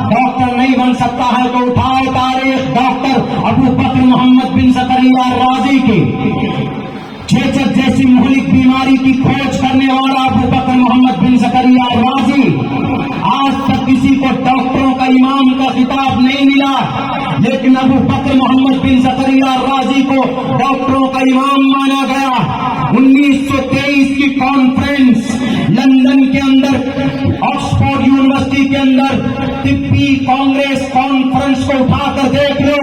ڈاکٹر نہیں بن سکتا ہے، تو اٹھائے تاریخ ڈاکٹر ابو بکر محمد بن زکریا رازی کی، چیچک جیسی مہلک بیماری کی کھوج کرنے والا ابو بکر محمد بن زکریا رازی، آج تک کسی کو ڈاکٹروں کا امام کا خطاب نہیں ملا، لیکن ابو بکر محمد بن زکریا رازی کو ڈاکٹروں کا امام مانا گیا۔ 1923 کی کانفرنس لندن کے اندر، آکسفورڈ یونیورسٹی کے اندر طبی کانگریس کانفرنس کو اٹھا کر دیکھ لو،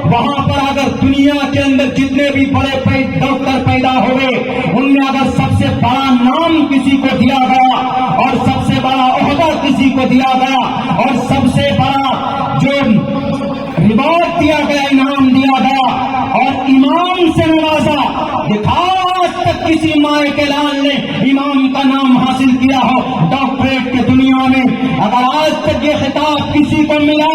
وہاں پر اگر دنیا کے اندر جتنے بھی بڑے ڈاکٹر پیدا ہوئے، ان میں اگر سب سے بڑا نام کسی کو دیا گیا اور سب سے بڑا عہدہ کسی کو دیا گیا اور سب سے بڑا جو ریوارڈ دیا گیا، انعام دیا گیا اور امام سے نوازا، دکھاؤ آج تک کسی مائے کے لال نے امام کا نام حاصل کیا ہو ڈاکٹریٹ کے دنیا میں؟ اگر آج تک یہ خطاب کسی کو ملا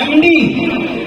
MD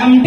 MD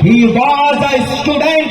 He was a student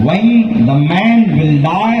when the man will die,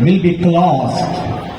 will be closed,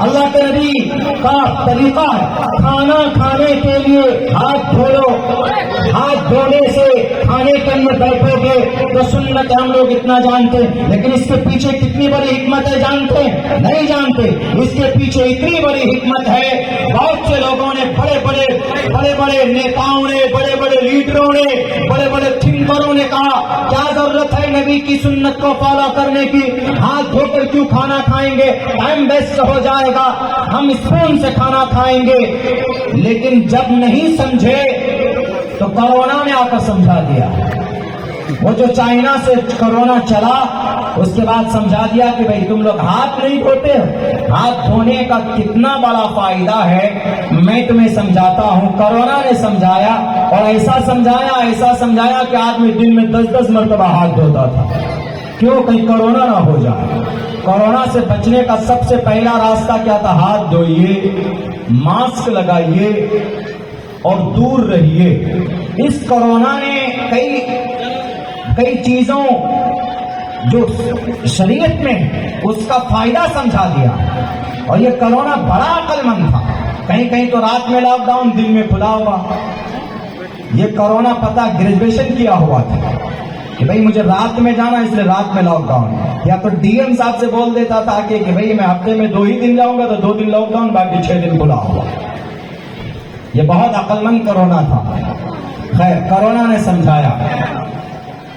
اللہ کے نبی کا طریقہ ہے کھانا کھانے کے لیے ہاتھ دھو لو، ہاتھ دھونے سے کھانے کے اندر بیٹھو گے تو سنت ہم لوگ اتنا جانتے ہیں، لیکن اس کے پیچھے کتنی بڑی حکمت ہے جانتے ہیں؟ نہیں جانتے۔ اس کے پیچھے اتنی بڑی حکمت ہے، بہت سے لوگوں نے بڑے بڑے نیتاؤں نے، بڑے بڑے لیڈروں نے، بڑے بڑے تھنکروں نے کہا کیا ضرورت ہے نبی کی سنت کو فالو کرنے کی، ہاتھ دھو کر کیوں کھانا کھائیں گے، ٹائم ویسٹ ہو جائے گا، ہم اسپون سے کھانا کھائیں گے۔ لیکن جب نہیں سمجھے تو کورونا نے آ کر سمجھا دیا۔ وہ جو چائنا سے کورونا چلا اس کے بعد سمجھا دیا کہ بھئی تم لوگ ہاتھ نہیں دھوتے ہو، ہاتھ دھونے کا کتنا بڑا فائدہ ہے میں تمہیں سمجھاتا ہوں۔ کورونا نے سمجھایا اور ایسا سمجھایا کہ آدمی دن میں 10 مرتبہ ہاتھ دھوتا تھا، کیوں؟ کہیں کورونا نہ ہو جائے۔ کورونا سے بچنے کا سب سے پہلا راستہ کیا تھا؟ ہاتھ دھوئیے، ماسک لگائیے اور دور رہیے۔ اس کورونا نے کئی چیزوں جو شریعت میں اس کا فائدہ سمجھا دیا، اور یہ کورونا بڑا عقل مند تھا۔ کہیں تو رات میں لاک ڈاؤن، دن میں کھلا ہوا۔ یہ کورونا پتہ گریجویشن کیا ہوا تھا کہ بھئی مجھے رات میں جانا اس لیے رات میں لاک ڈاؤن، یا تو ڈی ایم صاحب سے بول دیتا تھا کہ بھئی میں ہفتے میں 2 ہی دن جاؤں گا تو 2 دن لاک ڈاؤن، باقی 6 دن کھلا ہوا۔ یہ بہت عقل مند کورونا تھا۔ خیر، کورونا نے سمجھایا۔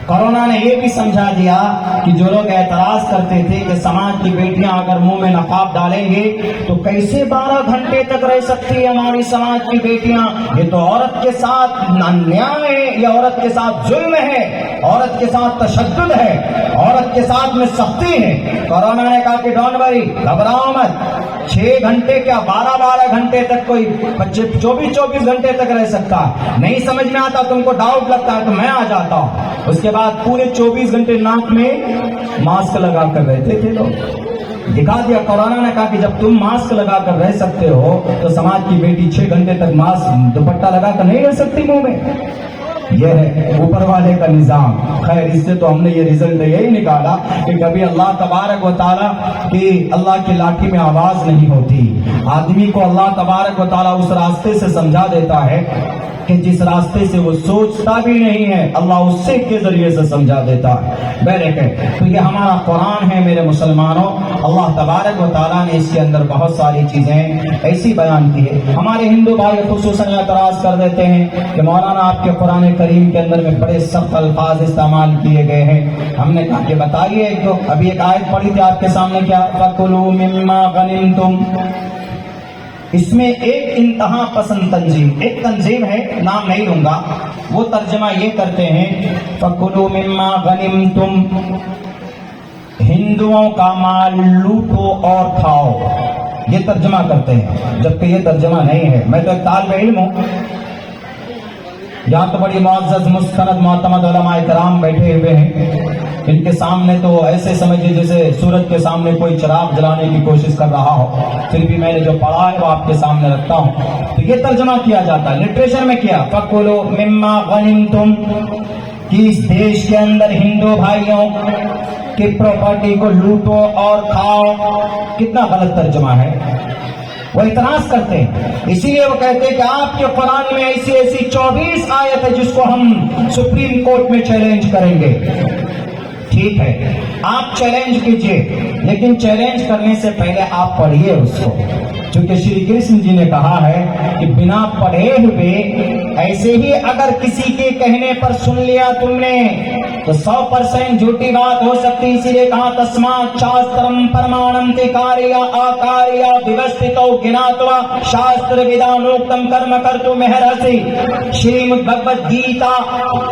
کورونا نے یہ بھی سمجھا دیا کہ جو لوگ اعتراض کرتے تھے کہ سماج کی بیٹیاں اگر منہ میں نقاب ڈالیں گے تو کیسے 12 گھنٹے تک رہ سکتی ہے ہماری سماج کی بیٹیاں، یہ تو عورت کے ساتھ انیائی ہے، یہ عورت کے ساتھ ظلم ہے، عورت کے ساتھ تشدد ہے، عورت کے ساتھ میں سختی ہے۔ کورونا نے کہا کہ ڈونٹ وری، گھبراؤ مت، 6 گھنٹے کیا 12 گھنٹے تک، کوئی 24 گھنٹے تک رہ سکتا ہے۔ نہیں سمجھ میں آتا، تم کو ڈاؤٹ لگتا ہے تو میں آ جاتا ہوں۔ اس کے بعد پورے 24 گھنٹے ناک میں ماسک لگا کر رہتے تھے لوگ۔ دکھا دیا کورونا نے کہا کہ جب تم ماسک لگا کر رہ سکتے ہو تو سماج کی بیٹی 6 گھنٹے تک ماسک دوپٹہ لگا کر نہیں رہ سکتی منہ میں۔ یہ ہے اوپر والے کا نظام۔ خیر، اس سے تو ہم نے یہ رزلٹ یہی نکالا کہ کبھی اللہ تبارک و تعالیٰ کی اللہ کی لاٹھی میں آواز نہیں ہوتی۔ آدمی کو اللہ تبارک و تعالیٰ اس راستے سے سمجھا دیتا ہے کہ جس راستے سے وہ سوچتا بھی نہیں ہے، اللہ اس سے کے ذریعے سے سمجھا دیتا ہے۔ تو یہ ہمارا قرآن ہے میرے مسلمانوں۔ اللہ تبارک و تعالیٰ نے اس کے اندر بہت ساری چیزیں ایسی بیان کی ہے۔ ہمارے ہندو بھائی خصوصاً اعتراض کر دیتے ہیں کہ مولانا آپ کے قرآن کریم کے اندر میں بڑے سخت الفاظ استعمال کیے گئے ہیں۔ ہم نے کہا کہ بتائیے، تو ابھی ایک آیت پڑھی تھی آپ کے سامنے، کیا فَكُلُوا مِمَّا غَنِمْتُمْ، اس میں ایک انتہا پسند تنظیم، ایک تنظیم ہے، نام نہیں لوں گا، وہ ترجمہ یہ کرتے ہیں فَكُلُوا مِمَّا غَنِمْتُمْ، ہندوؤں کا مال لوٹو اور کھاؤ، یہ ترجمہ کرتے ہیں، جبکہ یہ ترجمہ نہیں ہے۔ میں تو ایک طالب علم ہوں، یہاں تو بڑی معزز مستند معتمد علماء کرام بیٹھے ہوئے ہیں، ان کے سامنے تو ایسے سمجھے جیسے سورج کے سامنے کوئی چراغ جلانے کی کوشش کر رہا ہو، پھر بھی میں نے جو پڑھا ہے وہ آپ کے سامنے رکھتا ہوں۔ تو یہ ترجمہ کیا جاتا ہے، لٹریچر میں کیا فَكُلُوا مِمَّا غَنِمْتُمْ، کہ اس دیش کے اندر ہندو بھائیوں کی پراپرٹی کو لوٹو اور کھاؤ۔ کتنا غلط ترجمہ ہے، وہ اعتراض کرتے ہیں، اسی لیے وہ کہتے ہیں کہ آپ کے قرآن میں ایسی 24 آیت ہے جس کو ہم سپریم کورٹ میں چیلنج کریں گے۔ ٹھیک ہے، آپ چیلنج کیجئے، لیکن چیلنج کرنے سے پہلے آپ پڑھیے اس کو، کیونکہ شری کرشن جی نے کہا ہے کہ بنا پڑھے ہوئے ایسے ہی اگر کسی کے کہنے پر سن لیا تم نے تو 100% جھوٹی بات ہو سکتی، اسی لیے کہا تسمات شاسترم پرماننتی کاریا آکاریا ویوستھتو گناتوا شاستر ودانوکتم کرم کرتو مہرسی۔ شریمد بھگوت گیتا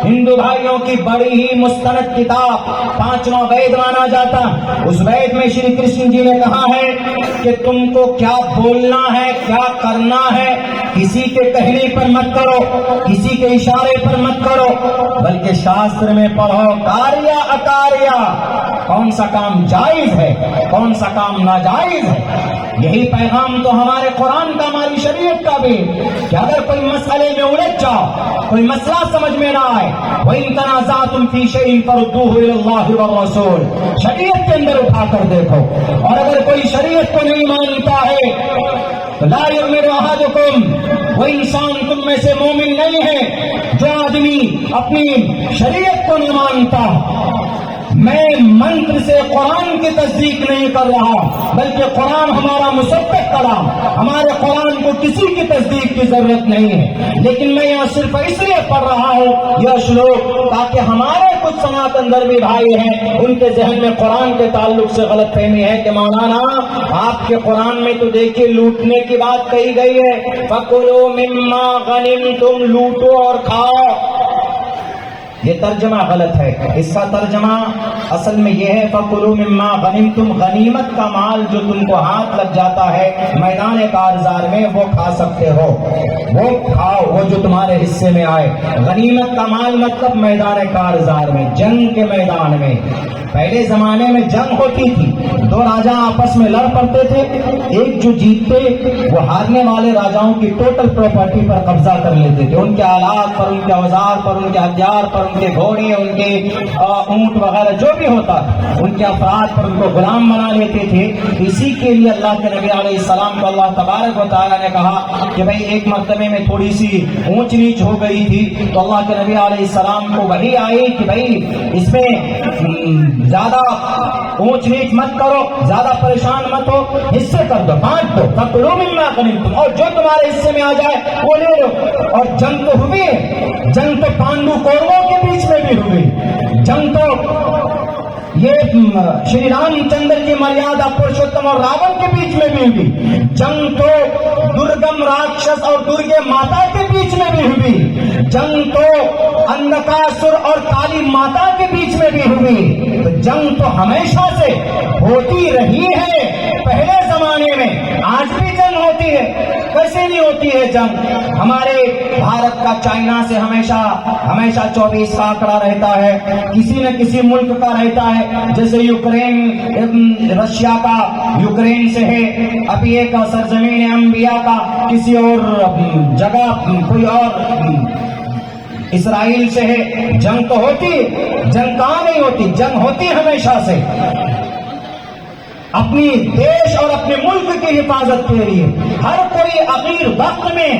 ہندو بھائیوں کی بڑی ہی مستند کتاب، 5واں وید مانا جاتا۔ اس وید میں شری کرشن جی نے کہا ہے کہ تم کو کیا بولنا ہے، کیا کرنا ہے، کسی کے کہنے پر مت کرو، کسی کے اشارے پر مت کرو، بلکہ شاستر میں پڑھو کاریا اکاریا، کون سا کام جائز ہے کون سا کام ناجائز ہے۔ یہی پیغام تو ہمارے قرآن کا، ہماری شریعت کا بھی، کہ اگر کوئی مسئلے میں الجھ جاؤ، کوئی مسئلہ سمجھ میں نہ آئے، وَإِن تَنَازَعْتُمْ فِي شَيْءٍ فَرُدُّوهُ إِلَى اللَّهِ وَالرَّسُولِ، شریعت کے اندر اٹھا کر دیکھو۔ اور اگر کوئی شریعت کو نہیں مانتا ہے تو لا یؤمن احدکم، وہ انسان تم میں سے مومن نہیں ہے جو آدمی اپنی شریعت کو نہیں مانتا۔ میں منتر سے قرآن کی تصدیق نہیں کر رہا، بلکہ قرآن ہمارا مصدق کلام، ہمارے قرآن کو کسی کی تصدیق کی ضرورت نہیں ہے، لیکن میں یہاں صرف اس لیے پڑھ رہا ہوں یہ شلوک تاکہ ہمارے کچھ سناتن دھرمی بھائی ہیں ان کے ذہن میں قرآن کے تعلق سے غلط فہمی ہے کہ مولانا آپ کے قرآن میں تو دیکھیے لوٹنے کی بات کہی گئی ہے، فَكُلُوا مِمَّا غَنِمْتُمْ، لوٹو اور کھاؤ۔ یہ ترجمہ غلط ہے، اس کا ترجمہ اصل میں یہ ہے فَكُلُوا مِمَّا غَنِمْتُمْ، غنیمت کا مال جو تم کو ہاتھ لگ جاتا ہے میدان کارزار میں وہ کھا سکتے ہو، وہ کھاؤ، وہ جو تمہارے حصے میں آئے۔ غنیمت کا مال مطلب میدان کارزار میں، جنگ کے میدان میں۔ پہلے زمانے میں جنگ ہوتی تھی، دو راجا آپس میں لڑ پڑتے تھے، ایک جو جیتتے وہ ہارنے والے راجاؤں کی ٹوٹل پراپرٹی پر قبضہ کر لیتے تھے، ان کے آلات پر، ان کے اوزار پر، ان کے ہتھیار پر، ان کے گھوڑے، ان کے اونٹ وغیرہ جو بھی ہوتا ان کے افراد پر ان کو غلام بنا لیتے تھے۔ اسی کے لیے اللہ کے نبی علیہ السلام کو اللہ تبارک و تعالیٰ نے کہا کہ بھائی ایک مرتبے میں تھوڑی سی اونچ نیچ ہو گئی تھی تو اللہ کے نبی علیہ السلام کو وحی آئی کہ بھائی اس میں زیادہ اونچ نیچ مت کرو، زیادہ پریشان مت ہو، حصے کر دو، بانٹ دو، فَكُلُوا مِمَّا غَنِمْتُمْ، اور جو تمہارے حصے میں آ جائے وہ لے لو۔ اور جنگ تو ہوئی، جنگ تو پانڈو کوروں کے بیچ میں بھی ہوئی، جنگ تو یہ شری رام چندر کی مریادا پرشوتم اور راون کے بیچ میں بھی ہوئی، جنگ تو درگم راکشس اور درگے ماتا کے بیچ میں بھی ہوئی، جنگ تو اندکاسر اور کالی ماتا کے بیچ میں بھی ہوئی۔ تو جنگ تو ہمیشہ سے ہوتی رہی ہے، پہلے زمانے میں، آج بھی جنگ ہوتی ہے، کیسے نہیں ہوتی ہے جنگ؟ ہمارے بھارت کا چائنا سے ہمیشہ 24 کا آنکڑا رہتا ہے، کسی نہ کسی ملک کا رہتا ہے، جیسے یوکرین، رشیا کا یوکرین سے ہے، ابھی ایک سرزمین انبیاء کا کسی اور جگہ کوئی اور اسرائیل سے ہے۔ جنگ تو ہوتی، جنگ کہاں نہیں ہوتی؟ جنگ ہوتی ہمیشہ سے، اپنی دیش اور اپنے ملک کی حفاظت کے لیے ہر کوئی اخیر وقت میں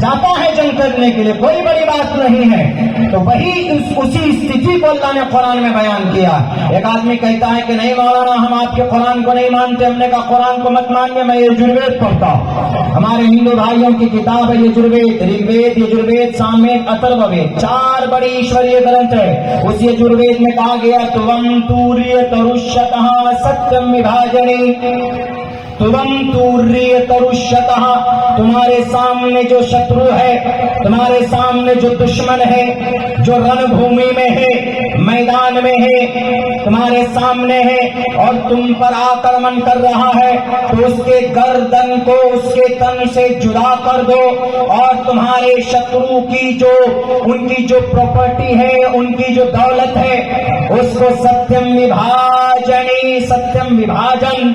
جاتا ہے جنگ کرنے کے لیے، کوئی بڑی بات نہیں ہے۔ تو وہی اسی استھتی کو اللہ نے قرآن میں بیان کیا۔ ایک آدمی کہتا ہے کہ نہیں مولانا ہم آپ کے قرآن کو نہیں مانتے، ہم نے کہا قرآن کو مت مانیے، میں یجروید پڑھتا ہوں، ہمارے ہندو بھائیوں کی کتاب ہے یجروید، رگ وید، یجروید، ساموید، اتھرو وید، 4 بڑی ایشوریہ گرنتھ ہے۔ اس یجروید میں کہا گیا تُوَمْ تُوریَتَرُشَّتَہَ سَتْیَمْ وِبھاجَنِی، تُوَمْ تُوریَتَرُشَّتَہَ، تمہارے سامنے جو شترو ہے، تمہارے سامنے جو دشمن ہے، جو رن بھومی میں ہے، میدان میں ہے، تمہارے سامنے ہے اور تم پر آکرمن کر رہا ہے تو اس کے گردن کو اس کے تن سے جدا کر دو، اور تمہارے شترو کی جو ان کی جو پراپرٹی ہے، ان کی جو دولت ہے، اس کو ستیم وبھاجنی، ستیم وبھاجن،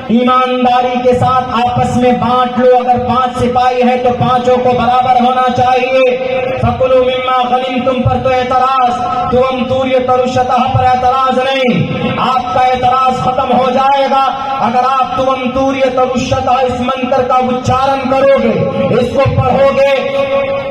ایمانداری کے ساتھ آپس میں بانٹ لو۔ اگر 5 سپاہی ہے تو 5 کو برابر ہونا چاہیے۔ فَكُلُوا مِمَّا غَنِمْتُمْ پر تو اعتراض، تُوَمْ تُوریَتَرُشَّتَہَ پر اعتراض نہیں، آپ کا اعتراض ختم ہو جائے گا اگر آپ تُوَمْ تُوریَتَرُشَّتَہَ اس منتر کا اچارن کرو گے، اس کو پڑھو گے،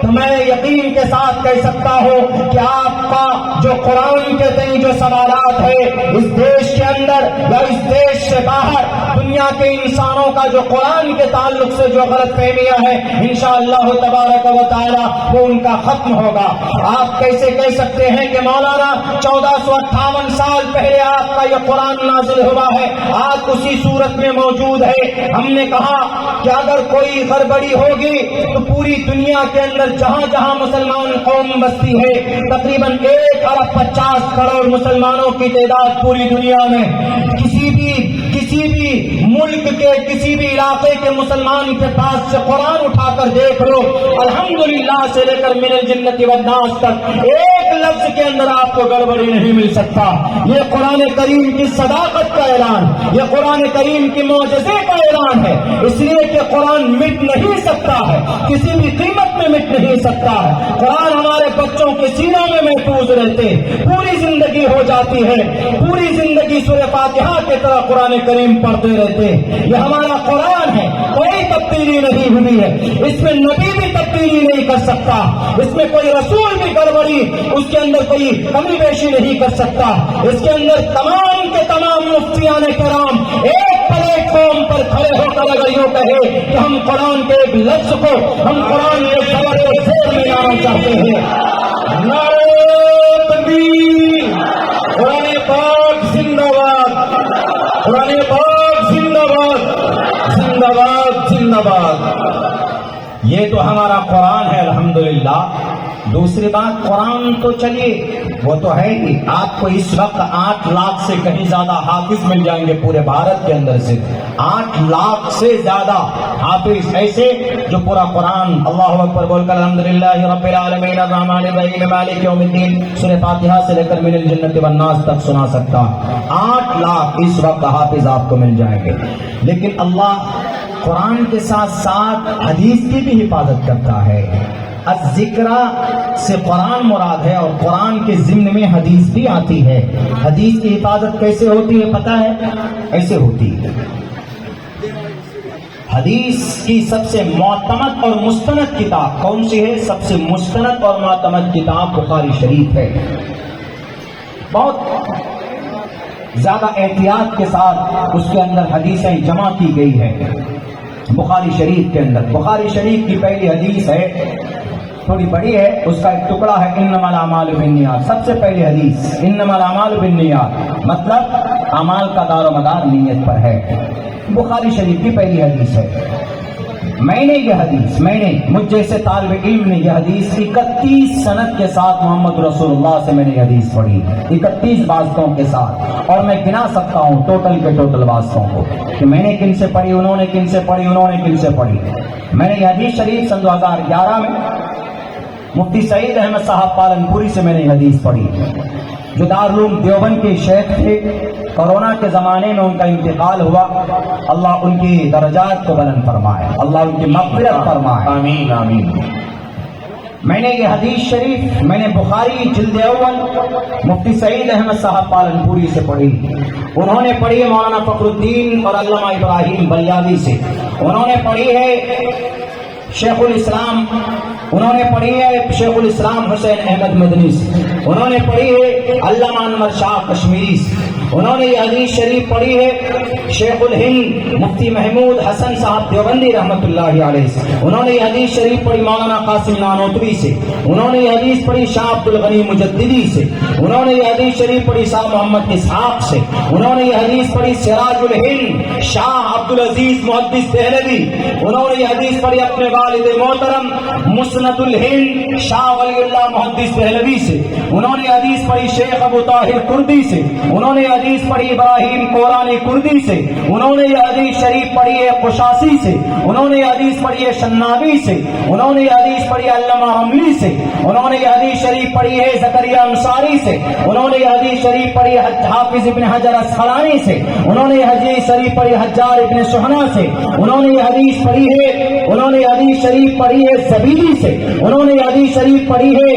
تو میں یقین کے ساتھ کہہ سکتا ہوں کہ آپ کا جو قرآن کے تئیں جو سوالات ہے اس دیش کے اندر یا اس دیش سے باہر، دنیا کے انسانوں کا جو قرآن کے تعلق سے جو غلط فہمیاں ہیں، انشاءاللہ تبارک و تعالی وہ ان کا ختم ہوگا۔ آپ کیسے کہہ سکتے ہیں کہ مولانا 1458 سال پہلے آپ کا یہ قرآن نازل ہوا ہے، آج اسی صورت میں موجود ہے؟ ہم نے کہا کہ اگر کوئی گڑبڑی ہوگی تو پوری دنیا کے اندر جہاں جہاں مسلمان قوم بستی ہے، تقریباً 1 ارب 50 کروڑ مسلمانوں کی تعداد پوری دنیا میں، کسی کسی بھی ملک کے کسی بھی علاقے کے مسلمان کے پاس سے قرآن اٹھا کر دیکھ لو، الحمدللہ سے لے کر من الجنت والناس تک ایک لفظ کے اندر آپ کو گڑبڑی نہیں مل سکتا۔ یہ قرآن کریم کی صداقت کا اعلان، یہ قرآن کریم کی معجزے کا اعلان ہے، اس لیے کہ قرآن مٹ نہیں سکتا ہے، کسی بھی قیمت میں مٹ نہیں سکتا ہے۔ قرآن ہمارے بچوں کے سینوں میں محفوظ رہتے، پوری زندگی ہو جاتی ہے، پوری زندگی سورہ فاتحہ کی طرح قرآن کریم پڑھتے رہتے۔ یہ ہمارا قرآن ہے، کوئی تبدیلی نہیں ہوئی ہے، اس میں نبی بھی تبدیلی نہیں کر سکتا، اس میں کوئی رسول بھی گڑبڑی اس کے اندر کوئی کمی بیشی نہیں کر سکتا۔ اس کے اندر تمام کے تمام مفتیان کرام ایک پلیٹ فارم پر کھڑے ہو کر اگر یوں کہے کہ ہم قرآن کے ایک لفظ کو، ہم قرآن کے زبر کو زیر میں لانا چاہتے ہیں۔ نعرہ تکبیر، قرآن پاک زندہ باد، قرآن پاک زندہ باد، زندہ باد، زندہ باد۔ یہ تو ہمارا قرآن ہے الحمدللہ۔ دوسری بات، قرآن تو چلیے وہ تو ہے ہی، آپ کو اس وقت 8 لاکھ سے کہیں زیادہ حافظ مل جائیں گے پورے بھارت کے اندر سے، 8 لاکھ سے زیادہ حافظ ایسے جو پورا قرآن اللہ اکبر بول کر الحمدللہ رب العالمین الرحمن الرحیم مالک یوم الدین سورہ فاتحہ سے لے کر من الجنت والناس تک سنا سکتا۔ 8 لاکھ اس وقت حافظ آپ کو مل جائیں گے۔ لیکن اللہ قرآن کے ساتھ ساتھ حدیث کی بھی حفاظت کرتا ہے۔ الذکر سے قرآن مراد ہے، اور قرآن کے ضمن میں حدیث بھی آتی ہے۔ حدیث کی حفاظت کیسے ہوتی ہے پتہ ہے؟ ایسے ہوتی ہے، حدیث کی سب سے معتمد اور مستند کتاب کون سی ہے؟ سب سے مستند اور معتمد کتاب بخاری شریف ہے۔ بہت زیادہ احتیاط کے ساتھ اس کے اندر حدیثیں جمع کی گئی ہے بخاری شریف کے اندر۔ بخاری شریف کی پہلی حدیث ہے، تھوڑی بڑی ہے، اس کا ایک ٹکڑا ہے انما الاعمال بالنیات۔ سب سے پہلی حدیث انما الاعمال بالنیات، مطلب اعمال کا دار و مدار نیت پر ہے، بخاری شریف کی پہلی حدیث ہے۔ میں نے مجھ جیسے طالب علم نے یہ حدیث 31 سند کے ساتھ محمد رسول اللہ سے میں نے یہ حدیث پڑھی، 31 واسطوں کے ساتھ، اور میں گنا سکتا ہوں ٹوٹل کے ٹوٹل واسطوں کو کہ میں نے کن سے پڑھی، انہوں نے کن سے پڑھی، انہوں نے کن سے پڑھی۔ میں نے یہ حدیث شریف سن 2011 میں مفتی سعید احمد صاحب پالنپوری سے میں نے یہ حدیث پڑھی، جو دارالعلوم دیوبند کے شیخ تھے۔ کورونا کے زمانے میں ان کا انتقال ہوا، اللہ ان کی درجات کو بلند فرمائے، اللہ ان کی مغفرت فرمائے، آمین آمین۔ میں نے یہ حدیث شریف میں نے بخاری جلد اول مفتی سعید احمد صاحب پالنپوری سے پڑھی، انہوں نے پڑھی ہے مولانا فخر الدین اور علامہ ابراہیم بلیاوی سے، انہوں نے پڑھی ہے شیخ الاسلام، انہوں نے پڑھی ہے شیخ الاسلام حسین احمد مدنی سے، انہوں نے پڑھی ہے علامہ انور شاہ کشمیری سے، انہوں نے یہ حدیث شریف پڑھی ہے شیخ الہند مفتی محمود حسن صاحب دیوبندی رحمۃ اللہ علیہ سے، انہوں نے یہ حدیث شریف پڑھی مولانا قاسم نانوتوی سے، انہوں نے یہ حدیث پڑھی شاہ عبد الغنی مجددی سے، انہوں نے یہ حدیث شریف پڑھی شاہ محمد اسحاق سے، انہوں نے یہ حدیث پڑھی سراج الہند شاہ عبد العزیز محدث دہلوی، انہوں نے یہ حدیث پڑھی اپنے والد محترم مسند الہند شاہ ولی اللہ محدث دہلوی سے، انہوں نے حدیث پڑھی شیخ ابو طاہر کردی سے، انہوں نے حدیث پڑھی ابراہیم قورانی کردی سے، انہوں نے یہ حدیث شریف پڑھی ہے قشاسی سے، انہوں نے یہ حدیث پڑھی ہے شنابی سے، انہوں نے یہ حدیث پڑھی علامہ رملی سے، انہوں نے یہ حدیث شریف پڑھی ہے زکریا انصاری سے، انہوں نے یہ حدیث شریف پڑھی حافظ ابن حجر اسقلانی سے، انہوں نے یہ حدیث شریف پڑھی حجار ابن سہنا سے، انہوں نے یہ حدیث پڑھی ہے، انہوں نے یہ حدیث شریف پڑھی ہے زبیدی سے، انہوں نے یہ حدیث شریف پڑھی ہے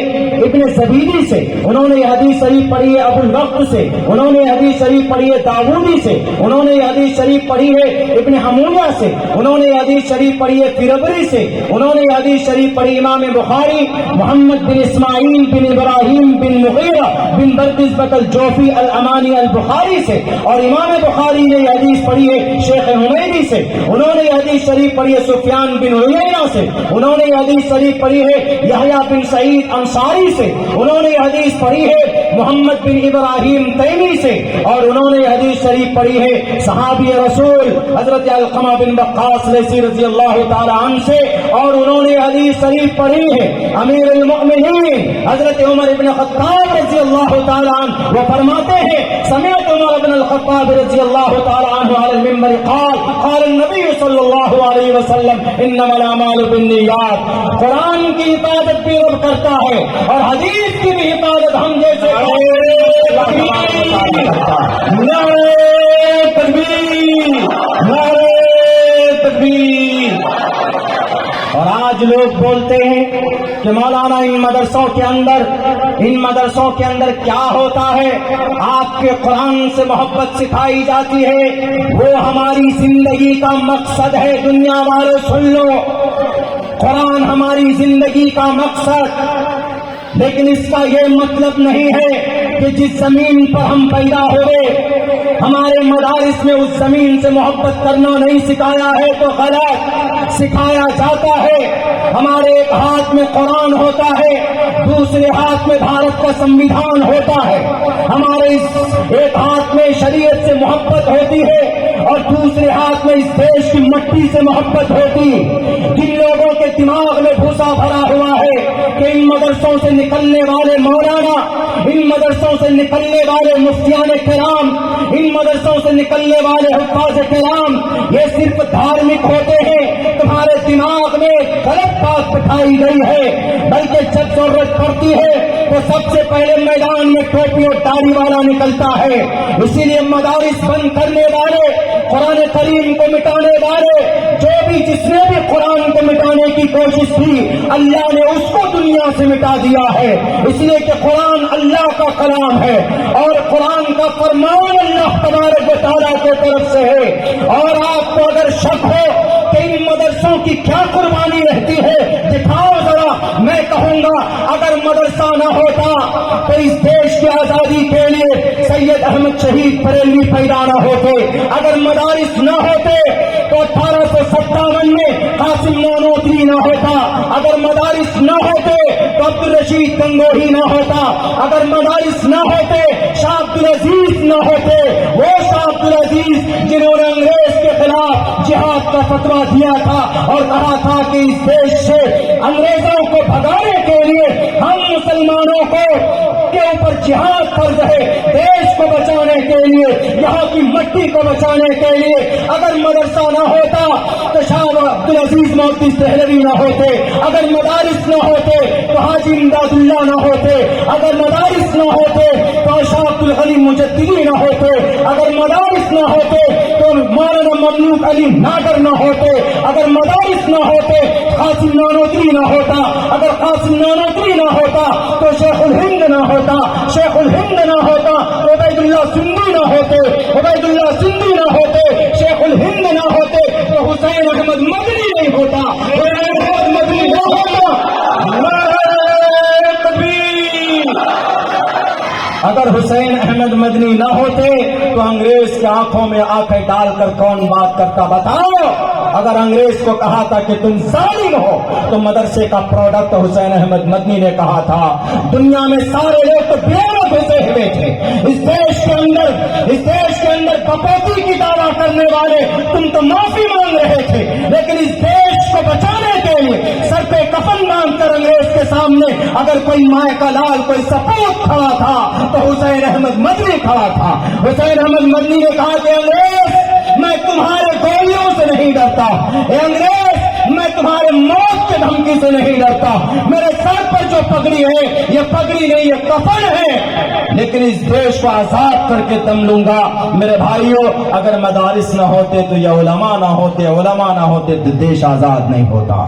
ابن زبیدی سے، انہوں نے یہ حدیث شریف پڑھی ہے ابو الوقت سے، انہوں نے یہ حدیث شریف پڑھی ہے داؤدی سے، انہوں نے یہ حدیث شریف پڑھی ہے ابن حمویہ سے، انہوں نے یہ حدیث شریف پڑھی ہے فربری سے، انہوں نے یہ حدیث شریف پڑھی امام بخاری محمد بن اسماعیل بن ابراہیم بن مغیرہ بن بردزبۃ الجوفی الامانی البخاری سے، اور امام بخاری نے یہ حدیث پڑھی ہے شیخ حمیدی سے، انہوں نے یہ حدیث شریف پڑھی ہے سفیان بن عیینہ سے، انہوں نے یہ حدیث شریف پڑھی ہے یحییٰ بن سعید انصاری سے، انہوں نے یہ حدیث پڑھی ہے محمد بن ابراہیم تیمی سے، اور انہوں نے حدیث شریف پڑھی ہے صحابی رسول حضرت علقمہ بن وقاص لیثی رضی اللہ تعالی عنہ سے، اور انہوں نے حدیث شریف پڑھی ہے امیر المؤمنین حضرت عمر بن خطاب رضی اللہ تعالی عنہ، وہ فرماتے ہیں سمعت عمر بن الخطاب رضی اللہ تعالی عنہ علی المنبر قال النبی صلی اللہ علیہ وسلم انما الاعمال بالنیات۔ قرآن کی حفاظت بھی رب کرتا ہے اور حدیث کی بھی حفاظت ہم جیسے نعرہ تکبیر، نعرہ تکبیر۔ اور آج لوگ بولتے ہیں کہ مولانا ان مدرسوں کے اندر کیا ہوتا ہے؟ آپ کے قرآن سے محبت سکھائی جاتی ہے، وہ ہماری زندگی کا مقصد ہے۔ دنیا والے سن لو، قرآن ہماری زندگی کا مقصد، لیکن اس کا یہ مطلب نہیں ہے کہ جس زمین پر ہم پیدا ہوئے ہمارے مدارس میں اس زمین سے محبت کرنا نہیں سکھایا ہے تو غلط سکھایا جاتا ہے۔ ہمارے ایک ہاتھ میں قرآن ہوتا ہے، دوسرے ہاتھ میں بھارت کا سمویدھان ہوتا ہے، ہمارے ایک ہاتھ میں شریعت سے محبت ہوتی ہے اور دوسرے ہاتھ میں اس دیش کی مٹی سے محبت ہوتی۔ جن لوگوں کے دماغ میں بھوسا بھرا ہوا ہے کہ ان مدرسوں سے نکلنے والے مولانا، ان مدرسوں سے نکلنے والے مفتیان کرام، ان مدرسوں سے نکلنے والے حفاظ کرام یہ صرف دھارمک ہوتے ہیں، تمہارے دماغ میں غلط بات بٹھائی گئی ہے۔ بلکہ جب ضرورت پڑتی ہے تو سب سے پہلے میدان میں ٹوپی اور داڑھی والا نکلتا ہے۔ اسی لیے مدارس بند کرنے والے، قرآن کریم کو مٹانے والے، جس نے بھی قرآن کو مٹانے کی کوشش کی اللہ نے اس کو دنیا سے مٹا دیا ہے، اس لیے کہ قرآن اللہ کا کلام ہے اور قرآن کا فرمان اللہ تبارک و تعالیٰ کی طرف سے ہے۔ اور آپ کو اگر شک ہو کہ ان مدرسوں کی کیا قربانی رہتی ہے دکھاؤ ذرا۔ میں کہوں گا اگر مدرسہ نہ ہوتا تو اس دیش کی آزادی کے لیے سید احمد شہید بریلوی پیدا نہ ہوتے، اگر مدارس نہ ہوتے تو 1857 میں قاسم نانوتری نہ ہوتا، اگر مدارس نہ ہوتے تو عبدالرشید گنگوہی نہ ہوتا، اگر مدارس نہ ہوتے شاہ عبدالعزیز نہ ہوتے، وہ شاہ عبدالعزیز جنہوں نے انگریز کے خلاف جہاد کا فتویٰ دیا تھا اور کہا تھا کہ اس دیش سے انگریزوں کو بھگانے کے لیے ہم مسلمانوں کو کے اوپر جہاد فرض ہے، دیش کو بچانے کے لیے، یہاں کی مٹی کو بچانے کے لیے۔ اگر مدرسہ نہ ہوتا تو شاہ عبدالعزیز موتی دہلوی نہ ہوتے، اگر مدارس نہ ہوتے تو حاجی امداد اللہ نہ ہوتے، اگر مدارس نہ ہوتے تو شاہ عبدالغنی مجددی نہ ہوتے، اگر مدارس نہ ہوتے تو مولانا مملوک علی ناگر نہ ہوتے، اگر مدارس نہ ہوتے قاسم نانوتری نہ ہوتا، اگر قاسم نانوتری نہ ہوتا تو شیخ الہند نہ ہوتا، شیخ الہند نہ ہوتا تو عبید اللہ سندھی نہ ہوتے، عبید اللہ سندھی نہ ہوتے، شیخ الہند نہ ہوتے تو حسین احمد مدنی نہیں ہوتا، حسین احمد مدنی نہ ہوتا۔ اگر حسین احمد مدنی نہ ہوتے تو انگریز کی آنکھوں میں آنکھیں ڈال کر کون بات کرتا بتاؤ؟ اگر انگریز کو کہا تھا کہ تم ظالم ہو تو مدرسے کا پروڈکٹ حسین احمد مدنی نے کہا تھا۔ دنیا میں سارے لوگ تو بےغیرت گھسے ہوئے تھے اس دیش کے اندر کپوتی کی دعویٰ کرنے والے تم تو معافی مانگ رہے تھے، لیکن اس دیش کو بچانے کے لیے سر پہ کفن باندھ کر انگریز کے سامنے اگر کوئی مائے کا لال، کوئی سپوت کھڑا تھا تو حسین احمد مدنی کھڑا تھا۔ حسین احمد مدنی نے کہا کہ انگریز میں تمہارے گولیوں سے نہیں ڈرتا، اے انگریز میں تمہارے موت کے دھمکی سے نہیں ڈرتا، میرے سر پر جو پگڑی ہے یہ پگڑی نہیں یہ کفن ہے، لیکن اس دیش کو آزاد کر کے دم لوں گا۔ میرے بھائیوں اگر مدارس نہ ہوتے تو یہ علماء نہ ہوتے، علماء نہ ہوتے تو دیش آزاد نہیں ہوتا۔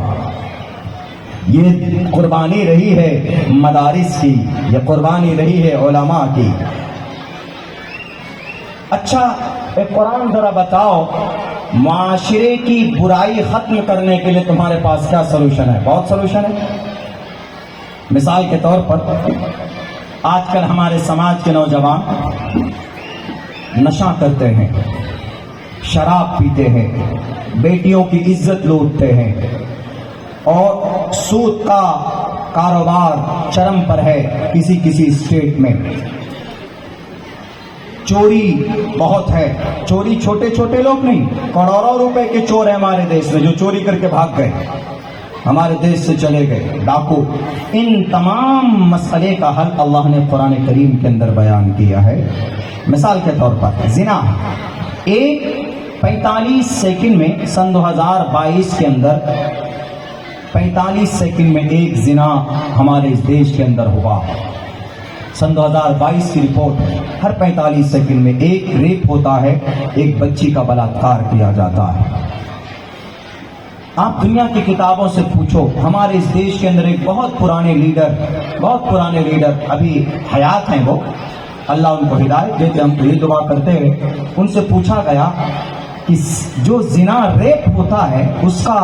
یہ قربانی رہی ہے مدارس کی، یہ قربانی رہی ہے علماء کی۔ اچھا ایک قرآن ذرا بتاؤ، معاشرے کی برائی ختم کرنے کے لیے تمہارے پاس کیا سلوشن ہے؟ بہت سلوشن ہے۔ مثال کے طور پر آج کل ہمارے سماج کے نوجوان نشہ کرتے ہیں، شراب پیتے ہیں، بیٹیوں کی عزت لوٹتے ہیں اور سود کا کاروبار چرم پر ہے کسی اسٹیٹ میں۔ چوری بہت ہے. چوری چھوٹے چھوٹے لوگ نہیں, کروڑوں روپے کے چور ہیں ہمارے دیش میں جو چوری کر کے بھاگ گئے, ہمارے دیش سے چلے گئے ڈاکو. ان تمام مسئلے کا حل اللہ نے قرآن کریم کے اندر بیان کیا ہے. مثال کے طور پر زنا, ایک 45 سیکنڈ میں سن 2022 کے اندر 45 سیکنڈ میں ایک زنا ہمارے اس دیش کے اندر ہوا. سن 2022 کی رپورٹ ہے, ہر 45 سیکنڈ میں ایک ریپ ہوتا ہے, ایک بچی کا بلاత్కాر کیا جاتا ہے. آپ دنیا کی کتابوں سے پوچھو, ہمارے اس دیش کے اندر ایک بہت پرانے لیڈر ابھی حیات ہیں, وہ اللہ ان کو ہدایت دیتے, ہم تو یہ دعا کرتے ہیں. ان سے پوچھا گیا کہ جو زنا ریپ ہوتا ہے اس کا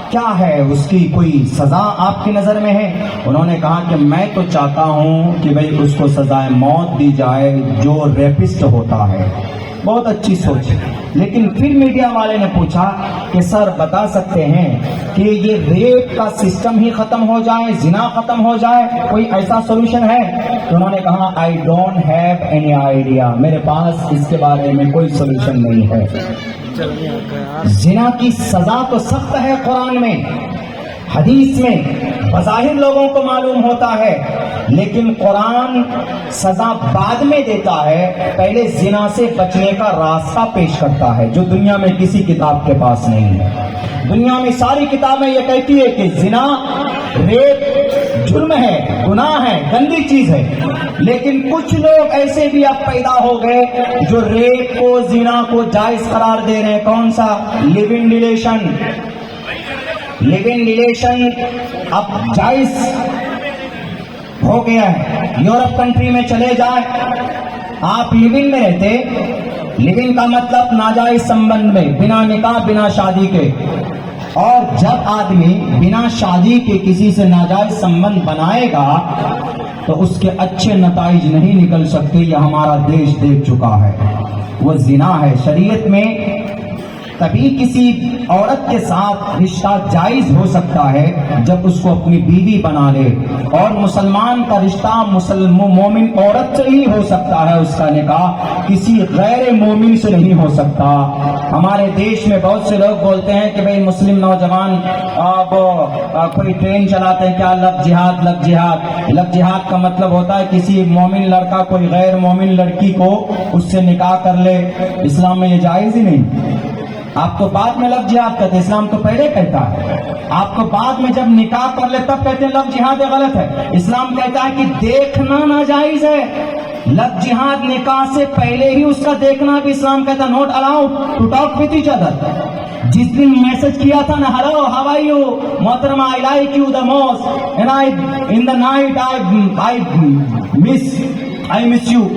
کیا ہے, اس کی کوئی سزا آپ کی نظر میں ہے؟ انہوں نے کہا کہ میں تو چاہتا ہوں کہ بھئی اس کو سزائے موت دی جائے جو ریپسٹ ہوتا ہے. بہت اچھی سوچ ہے. لیکن پھر میڈیا والے نے پوچھا کہ سر بتا سکتے ہیں کہ یہ ریپ کا سسٹم ہی ختم ہو جائے, زنا ختم ہو جائے, کوئی ایسا سولوشن ہے؟ تو انہوں نے کہا I don't have any idea, میرے پاس اس کے بارے میں کوئی سولوشن نہیں ہے. زنا کی سزا تو سخت ہے قرآن میں, حدیث میں, بظاہر لوگوں کو معلوم ہوتا ہے, لیکن قرآن سزا بعد میں دیتا ہے, پہلے زنا سے بچنے کا راستہ پیش کرتا ہے جو دنیا میں کسی کتاب کے پاس نہیں ہے. دنیا میں ساری کتابیں یہ کہتی ہے کہ زنا ریپ جرم ہے, گناہ ہے, گندی چیز ہے, لیکن کچھ لوگ ایسے بھی اب پیدا ہو گئے جو ریپ کو, زنا کو جائز قرار دے رہے ہیں. کون سا؟ لیو ان ریلیشن اب جائز ہو گیا ہے. یورپ کنٹری میں چلے جائیں, آپ لیو ان میں رہتے, لیو ان کا مطلب ناجائز سمبند میں, بنا نکاح, بنا شادی کے. اور جب آدمی بنا شادی کے کسی سے ناجائز سمبند بنائے گا تو اس کے اچھے نتائج نہیں نکل سکتے. یہ ہمارا دیش دیکھ چکا ہے, وہ زنا ہے. شریعت میں تبھی کسی عورت کے ساتھ رشتہ جائز ہو سکتا ہے جب اس کو اپنی بیوی بنا لے, اور مسلمان کا رشتہ مومن عورت سے ہی ہو سکتا ہے, اس کا نکاح کسی غیر مومن سے نہیں ہو سکتا. ہمارے دیش میں بہت سے لوگ بولتے ہیں کہ بھئی مسلم نوجوان کوئی ٹرین چلاتے ہیں, کیا لفظ جہاد, لفظ جہاد کا مطلب ہوتا ہے کسی مومن لڑکا کوئی غیر مومن لڑکی کو اس سے نکاح کر لے. اسلام میں یہ جائز ہی نہیں. آپ تو بعد میں لفظ جہاد کہتے ہیں, اسلام تو پہلے کہتا ہے. آپ کو بعد میں جب نکاح کر لے تب کہتے ہیں لفظ جہاد غلط ہے. اسلام کہتا ہے کہ دیکھنا ناجائز ہے. لفظ جہاد نکاح سے پہلے ہی اس کا دیکھنا بھی اسلام کہتا ہے not allowed to talk with each other. جس دن میسج کیا تھا نا, ہیلو ہاؤ آر یو محترمہ, I like you the most and in the night I miss you,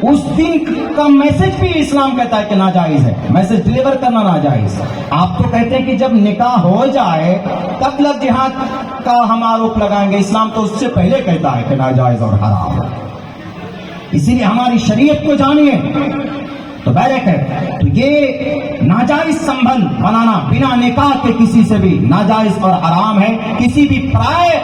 اس دن کا میسج بھی اسلام کہتا ہے کہ ناجائز ہے, میسج ڈلیور کرنا ناجائز ہے. آپ تو کہتے ہیں کہ جب نکاح ہو جائے تب لفظ جہاد کا ہم آروپ لگائیں گے. اسلام تو اس سے پہلے کہتا ہے کہ ناجائز اور حرام. اسی لیے ہماری شریعت کو جانیے. تو بیرک ہے, تو یہ ناجائز سمبند بنانا بنا نکاح کے کسی سے بھی ناجائز اور حرام ہے. کسی بھی پرائے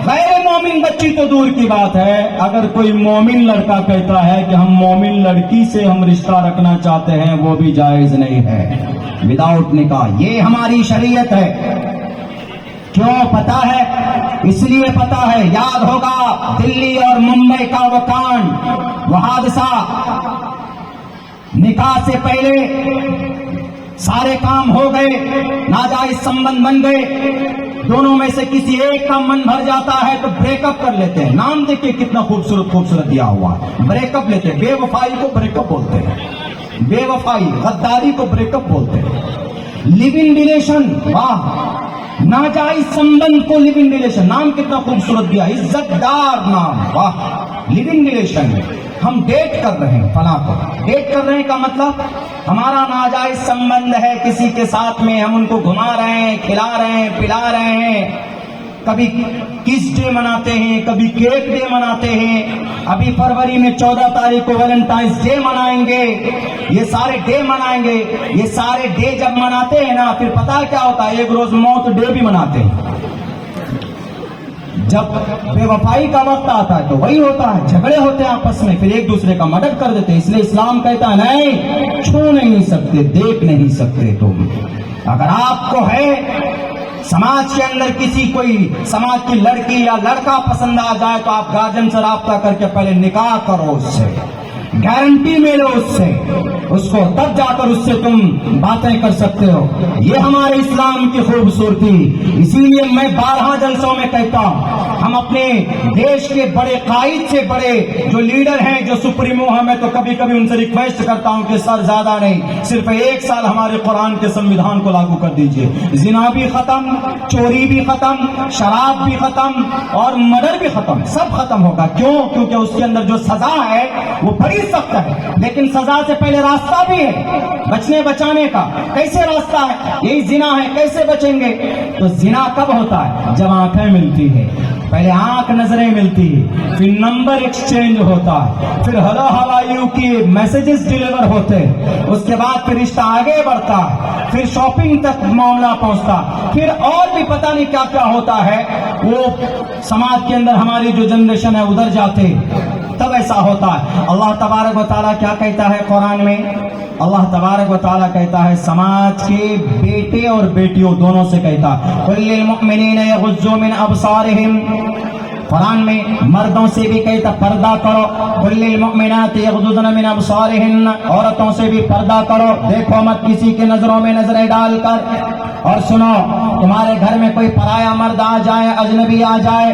غیر مومن بچی تو دور کی بات ہے, اگر کوئی مومن لڑکا کہتا ہے کہ ہم مومن لڑکی سے ہم رشتہ رکھنا چاہتے ہیں, وہ بھی جائز نہیں ہے وداؤٹ نکاح. یہ ہماری شریعت ہے. کیوں پتا ہے؟ اس لیے پتا ہے, یاد ہوگا دلی اور ممبئی کا وہ کانڈ, وہ حادثہ. نکاح سے پہلے سارے کام ہو گئے, ناجائز سمبند بن گئے, دونوں میں سے کسی ایک کا من بھر جاتا ہے تو بریک اپ کر لیتے ہیں. نام دیکھیں کتنا خوبصورت دیا ہوا, بریک اپ لیتے ہیں. بے وفائی کو بریک اپ بولتے ہیں, بے وفائی غداری کو بریک اپ بولتے ہیں. لیو ان ریلیشن, واہ, ناجائز سمبند کو لیو ان ریلیشن, نام کتنا خوبصورت دیا, عزت دار نام, واہ. لیو ان ریلیشن, ہم ڈیٹ کر رہے ہیں فلاں کو. ڈیٹ کر رہے ہیں کا مطلب ہمارا ناجائز سمبند ہے کسی کے ساتھ میں, ہم ان کو گھما رہے ہیں, کھلا رہے ہیں, پلا رہے ہیں. کبھی کس ڈے مناتے ہیں, کبھی کیک ڈے مناتے ہیں. ابھی فروری میں 14 تاریخ کو ویلنٹائنس ڈے منائیں گے. یہ سارے ڈے منائیں گے. یہ سارے ڈے جب مناتے ہیں نا, پھر پتہ کیا ہوتا ہے, ایک روز موت ڈے بھی مناتے ہیں. جب بے وفائی کا وقت آتا ہے تو وہی ہوتا ہے، جھگڑے ہوتے ہیں آپس میں، پھر ایک دوسرے کا مدد کر دیتے ہیں۔ اس لیے اسلام کہتا ہے نہیں، چھو نہیں سکتے، دیکھ نہیں سکتے تم۔ اگر آپ کو ہے سماج کے اندر کسی کوئی سماج کی لڑکی یا لڑکا پسند آ جائے تو آپ گارجن سے رابطہ کر کے پہلے نکاح کرو، اس سے گارنٹی میں لو، اس سے اس کو تب جا کر اس سے تم باتیں کر سکتے ہو۔ یہ ہمارے اسلام کی خوبصورتی۔ اسی لیے میں 12 جلسوں میں کہتا ہوں، ہم اپنے دیش کے بڑے قائد سے، بڑے جو لیڈر ہیں، جو سپریمو ہیں، میں تو کبھی کبھی ان سے ریکویسٹ کرتا ہوں کہ سر زیادہ نہیں، صرف 1 سال ہمارے قرآن کے سنویدھان کو لاگو کر دیجئے۔ زنا بھی ختم، چوری بھی ختم، شراب بھی ختم اور مرڈر بھی ختم، سب ختم ہوگا۔ کیوں؟ کیونکہ اس کے اندر جو سزا ہے وہ بڑی سخت ہے، لیکن سزا سے پہلے راستہ بھی ہے بچنے بچانے کا۔ کیسے راستہ ہے؟ یہی زنا ہے، کیسے بچیں گے؟ تو زنا کب ہوتا ہے؟ جب آنکھیں ملتی ہے، پہلے آنکھ نظریں ملتی ہے، پھر نمبر ایکسچینج ہوتا ہے، پھر ہلو ہاؤ آر یو کی میسجز ڈیلیور ہوتے ہیں، اس کے بعد پھر رشتہ آگے بڑھتا ہے، پھر شاپنگ تک معاملہ پہنچتا، پھر اور بھی پتہ نہیں کیا کیا ہوتا ہے۔ وہ سماج کے اندر ہماری جو جنریشن ہے ادھر جاتے، تب ایسا ہوتا ہے۔ اللہ تبارک و تعالیٰ کیا کہتا ہے قرآن میں؟ اللہ تبارک و تعالیٰ کہتا ہے سماج کے بیٹے اور بیٹیوں دونوں سے کہتا ہے قُل لِلْمُؤْمِنِينَ يَغُضُّوا مِنْ أَبْصَارِهِمْ۔ قرآن میں مردوں سے بھی کہتا پردہ کرو، قُل لِلْمُؤْمِنَاتِ يَغْضُضْنَ مِنْ أَبْصَارِهِنَّ، عورتوں سے بھی پردہ کرو، دیکھو مت کسی کی نظروں میں نظریں ڈال کر۔ اور سنو، تمہارے گھر میں کوئی پرایا مرد آ جائے، اجنبی آ جائے،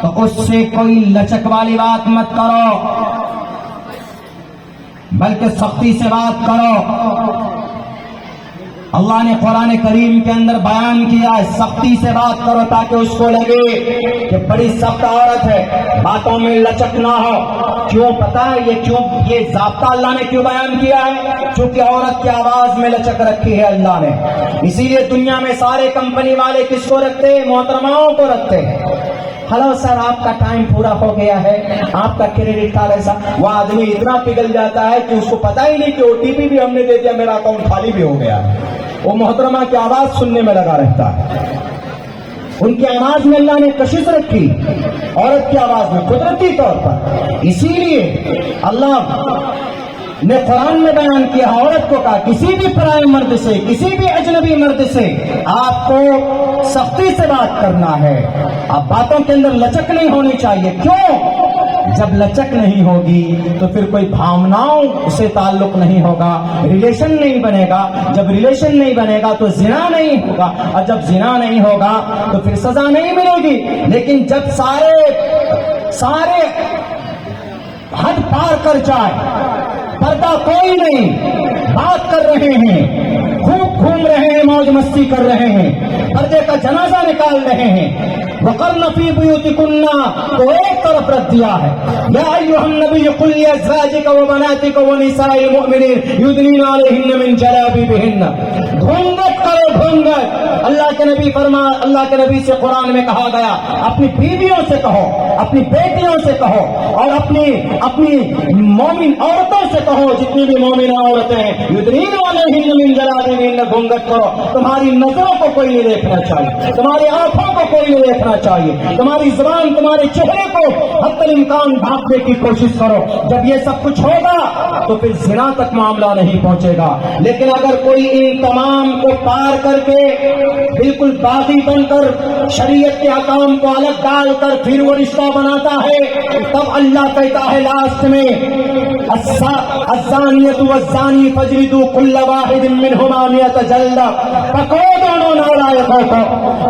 تو اس سے کوئی لچک والی بات مت کرو، بلکہ سختی سے بات کرو۔ اللہ نے قرآن کریم کے اندر بیان کیا ہے سختی سے بات کرو تاکہ اس کو لگے کہ بڑی سخت عورت ہے، باتوں میں لچک نہ ہو۔ کیوں پتا ہے یہ ضابطہ اللہ نے کیوں بیان کیا ہے؟ چونکہ عورت کی آواز میں لچک رکھی ہے اللہ نے۔ اسی لیے دنیا میں سارے کمپنی والے کس کو رکھتے ہیں؟ محترماؤں کو رکھتے ہیں۔ ہلو سر، آپ کا ٹائم پورا ہو گیا ہے، آپ کا کریڈٹ کارڈ ایسا، وہ آدمی اتنا پگھل جاتا ہے کہ اس کو پتا ہی نہیں کہ OTP بھی ہم نے دے دیا، میرا اکاؤنٹ خالی بھی ہو گیا۔ وہ محترمہ کی آواز سننے میں لگا رہتا ہے۔ ان کی آواز میں اللہ نے کشش رکھی، عورت کی آواز میں قدرتی طور پر۔ اسی لیے اللہ نے قرآن میں بیان کیا، عورت کو کہا کسی بھی پرائے مرد سے، کسی بھی اجنبی مرد سے آپ کو سختی سے بات کرنا ہے۔ اب باتوں کے اندر لچک نہیں ہونی چاہیے۔ کیوں؟ جب لچک نہیں ہوگی تو پھر کوئی بھاوناؤں سے تعلق نہیں ہوگا، ریلیشن نہیں بنے گا۔ جب ریلیشن نہیں بنے گا تو زنا نہیں ہوگا، اور جب زنا نہیں ہوگا تو پھر سزا نہیں ملے گی۔ لیکن جب سارے حد پار کر جائے، پردہ کوئی نہیں، بات کر رہے ہیں، خوب گھوم رہے ہیں، موج مستی کر رہے ہیں، پردے کا جنازہ نکال رہے ہیں، وَقَرْنَ فِي بُيُوتِكُنَّ تو ایک طرف رکھ دیا ہے، یا ایھا النبی قل لأزواجک وبناتک ونساء المؤمنین یدنین علیہن من جلابیبہن۔ گھونگھٹ کرو، گھونگھٹ۔ اللہ کے نبی اللہ کے نبی سے قرآن میں کہا گیا اپنی بیویوں سے کہو، اپنی بیٹیوں سے کہو، اور اپنی مومن عورتوں سے کہو، جتنی بھی مومن عورتیں ہیں، یدنین علیہن من جلابیبہن، گھونگھٹ کرو۔ تمہاری نظروں کو کوئی نہیں دیکھنا چاہیے، تمہاری آنکھوں کو کوئی نہیں دیکھنا چاہیے، تمہاری زبان، تمہارے چہرے کو حتی الامکان ڈھانپنے کی کوشش کرو۔ جب یہ سب کچھ ہوگا تو پھر زنا تک معاملہ نہیں پہنچے گا۔ لیکن اگر کوئی ان تمام کو پار کر کے بالکل باغی بن کر شریعت کے احکام کو الگ ڈال کر پھر وہ رشتہ بناتا ہے، تب اللہ کہتا ہے لاسٹ میں الزانیۃ والزانی فاجلدوا کل واحد منہما 100 جلدہ۔ پکڑو دونوں نالائقوں کو،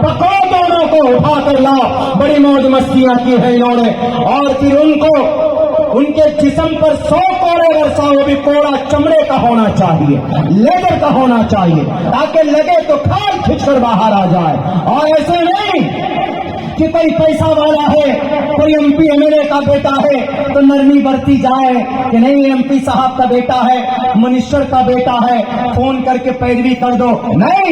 پکڑو دونوں کو، اٹھا کر لاؤ۔ بڑی موج مستیاں کی ہے انہوں نے، اور پھر ان کے جسم پر 100 کوڑے برسا، وہ بھی کوڑا چمڑے کا ہونا چاہیے، لیدر کا ہونا چاہیے، تاکہ لگے تو کھال کھچ کر باہر آ جائے۔ اور ایسے نہیں کہ کوئی پیسہ والا ہے، کوئی MP MLA کا بیٹا ہے تو نرمی برتی جائے کہ نہیں MP صاحب کا بیٹا ہے، منسٹر کا بیٹا ہے، فون کر کے پیروی کر دو۔ نہیں،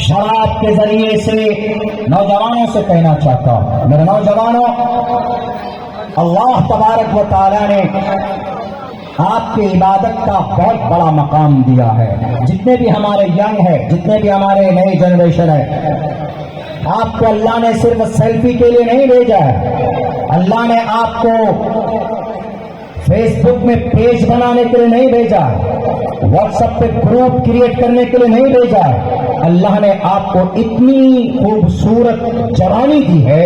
شراب کے ذریعے سے نوجوانوں سے کہنا چاہتا ہوں، میرے نوجوانوں، اللہ تبارک و تعالیٰ نے آپ کی عبادت کا بہت بڑا مقام دیا ہے. جتنے بھی ہمارے ینگ ہے، جتنے بھی ہمارے نئی جنریشن ہے، آپ کو اللہ نے صرف سیلفی کے لیے نہیں بھیجا ہے. اللہ نے آپ کو فیس بک میں پیج بنانے کے لیے نہیں بھیجا ہے، واٹس ایپ پہ گروپ کریٹ کرنے کے لیے نہیں بھیجا ہے. اللہ نے آپ کو اتنی خوبصورت جوانی دی ہے،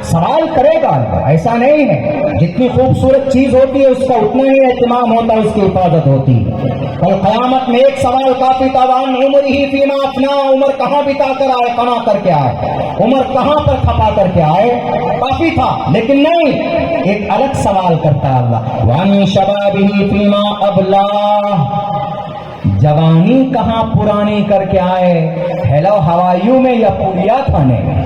سوال کرے گا اللہ، ایسا نہیں ہے. جتنی خوبصورت چیز ہوتی ہے اس کا اتنا ہی اہتمام ہوتا ہے، اس کی حفاظت ہوتی ہے. کل قیامت میں ایک سوال کافی تھا، وان عمر ہی فیما افنا، عمر کہاں بتا کر آئے، فنا کر کے آئے، عمر کہاں پر کھپا کر کے آئے. کافی تھا، لیکن نہیں، ایک الگ سوال کرتا ہے اللہ، وان شبابہ فیما ابلا، جوانی کہاں پرانی کر کے آئے، ہیلو ہوایوں میں یا پوریا کھانے میں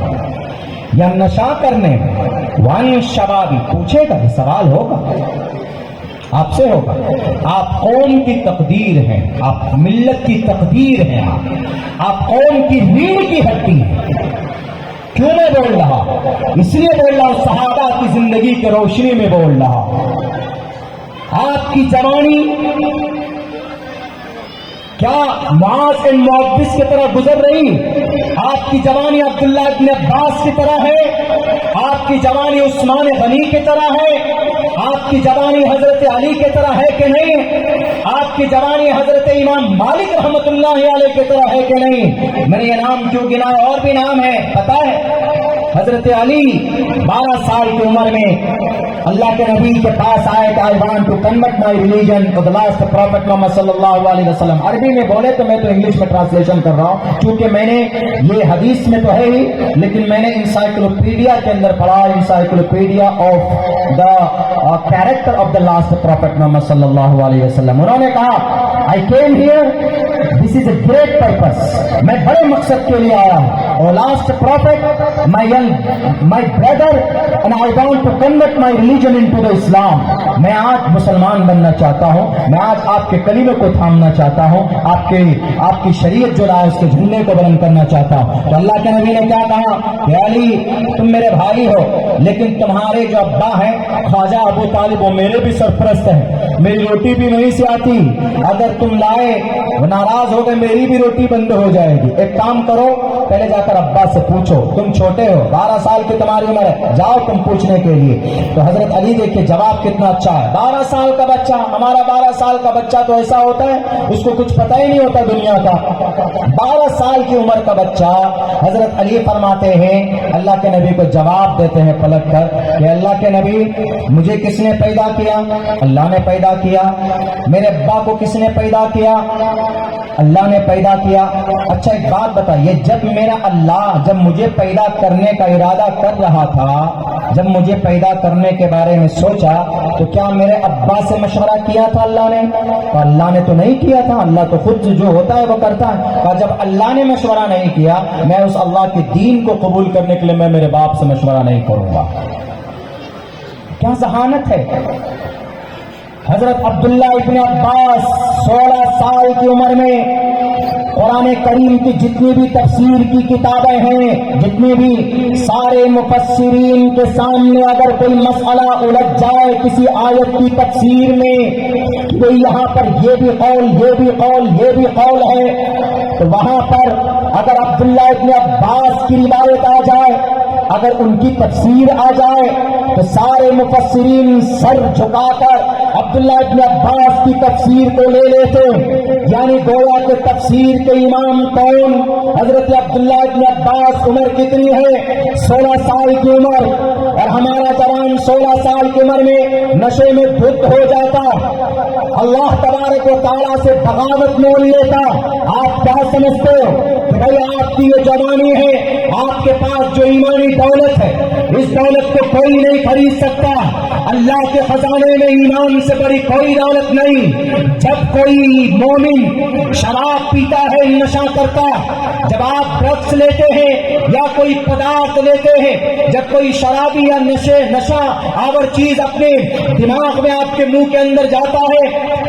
یا نشا کرنے میں. وان شبابی پوچھے گا، یہ سوال ہوگا، آپ سے ہوگا. آپ قوم کی تقدیر ہیں، آپ ملت کی تقدیر ہیں، آپ قوم کی ریڑھ کی ہڈی ہیں. کیوں میں بول رہا؟ اس لیے بول رہا، صحابہ کی زندگی کی روشنی میں بول رہا. آپ کی جوانی کیا معاذ بن معوذ کی طرح گزر رہی؟ آپ کی جوانی عبداللہ ابن عباس کی طرح ہے، آپ کی جوانی عثمان غنی کی طرح ہے، آپ کی جوانی حضرت علی کی طرح ہے کہ نہیں؟ آپ کی جوانی حضرت امام مالک رحمت اللہ علیہ کی طرح ہے کہ نہیں؟ میں نے یہ نام کیوں گنا، اور بھی نام ہے، پتا ہے؟ حضرت علی 12 سال کی عمر میں اللہ کے نبی کے پاس آئے کہ I want to convert my religion to the last prophet Muhammad صلی اللہ علیہ وسلم. عربی میں بولے تو میں تو انگلش میں ٹرانسلیشن کر رہا ہوں، کیونکہ میں نے یہ حدیث میں تو ہے ہی، لیکن میں نے انسائکلوپیڈیا کے اندر پڑھا، encyclopedia of the character of the last prophet Muhammad صلی اللہ علیہ وسلم. انہوں نے کہا I came here, this is a great purpose. میں بڑے مقصد کے لیے آیا ہوں. اور last prophet my brother and I want to convert my religion into the Islam. میں آج مسلمان بننا چاہتا ہوں، میں آج آپ کے کلمے کو تھامنا چاہتا ہوں، آپ کی شریعت جو ہے اس کے جھنڈے کو بلند کرنا چاہتا ہوں. تو اللہ کے نبی نے کیا کہا کہ علی تم میرے بھائی ہو، لیکن تمہارے جو ابا ہیں خواجہ ابو طالب وہ میرے بھی سرپرست ہیں، میری روٹی بھی وہیں سے آتی، اگر تم لائے وہ ناراض ہو گئے میری بھی روٹی بند ہو جائے گی. ایک کام کرو، پہلے جا کر ابا سے پوچھو، تم چھوٹے ہو، 12 سال کی تمہاری عمر ہے، جاؤ تم پوچھنے کے لیے. تو حضرت علی دیکھیں جواب کتنا اچھا ہے. 12 سال کا بچہ، ہمارا 12 سال کا بچہ تو ایسا ہوتا ہے اس کو کچھ پتہ ہی نہیں ہوتا دنیا کا. 12 سال کی عمر کا بچہ. حضرت علی فرماتے ہیں، اللہ کے نبی کو جواب دیتے ہیں پلٹ کر کہ اللہ کے نبی مجھے کس نے پیدا کیا؟ اللہ نے پیدا کیا. میرے ابا کو کس نے پیدا کیا؟ اللہ نے پیدا کیا. اچھا ایک بات بتائیے، جب میرا اللہ جب مجھے پیدا کرنے کا ارادہ کر رہا تھا، جب مجھے پیدا کرنے کے بارے میں سوچا تو کیا میرے ابا سے مشورہ کیا تھا اللہ نے؟ تو اللہ نے تو نہیں کیا تھا، اللہ تو خود جو ہوتا ہے وہ کرتا ہے. اور جب اللہ نے مشورہ نہیں کیا، میں اس اللہ کے دین کو قبول کرنے کے لیے میں میرے باپ سے مشورہ نہیں کروں گا. کیا ذہانت ہے. حضرت عبداللہ ابن عباس 16 سال کی عمر میں قرآن کریم کی جتنی بھی تفسیر کی کتابیں ہیں، جتنی بھی سارے مفسرین کے سامنے اگر کوئی مسئلہ الجھ جائے کسی آیت کی تفسیر میں کہ یہاں پر یہ بھی قول یہ بھی قول یہ بھی قول ہے، تو وہاں پر اگر عبداللہ ابن عباس کی روایت آ جائے، اگر ان کی تفسیر آ جائے تو سارے مفسرین سر جھکا کر عبداللہ ابن عباس کی تفسیر کو لے لیتے. یعنی گویا کہ تفسیر کے امام کون؟ حضرت عبداللہ ابن عباس. عمر کتنی ہے؟ 16 سال کی عمر. اور ہمارا جوان 16 سال کی عمر میں نشے میں دھت ہو جاتا، اللہ تبارک و تعالیٰ سے بغاوت مول لیتا. آپ کیا سمجھتے ہو کہ بھائی آپ کی یہ جوانی ہے، آپ کے پاس جو ایمانی دولت ہے اس دولت کو کوئی نہیں خرید سکتا. اللہ کے خزانے میں ایمان سے بڑی کوئی دولت نہیں. جب کوئی مومن شراب پیتا ہے، نشہ کرتا، جب آپ ڈرگس لیتے ہیں یا کوئی پدارث لیتے ہیں، جب کوئی شرابی یا نشہ آور چیز اپنے دماغ میں آپ کے منہ کے اندر جاتا ہے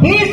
20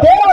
13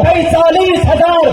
45,000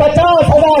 50,000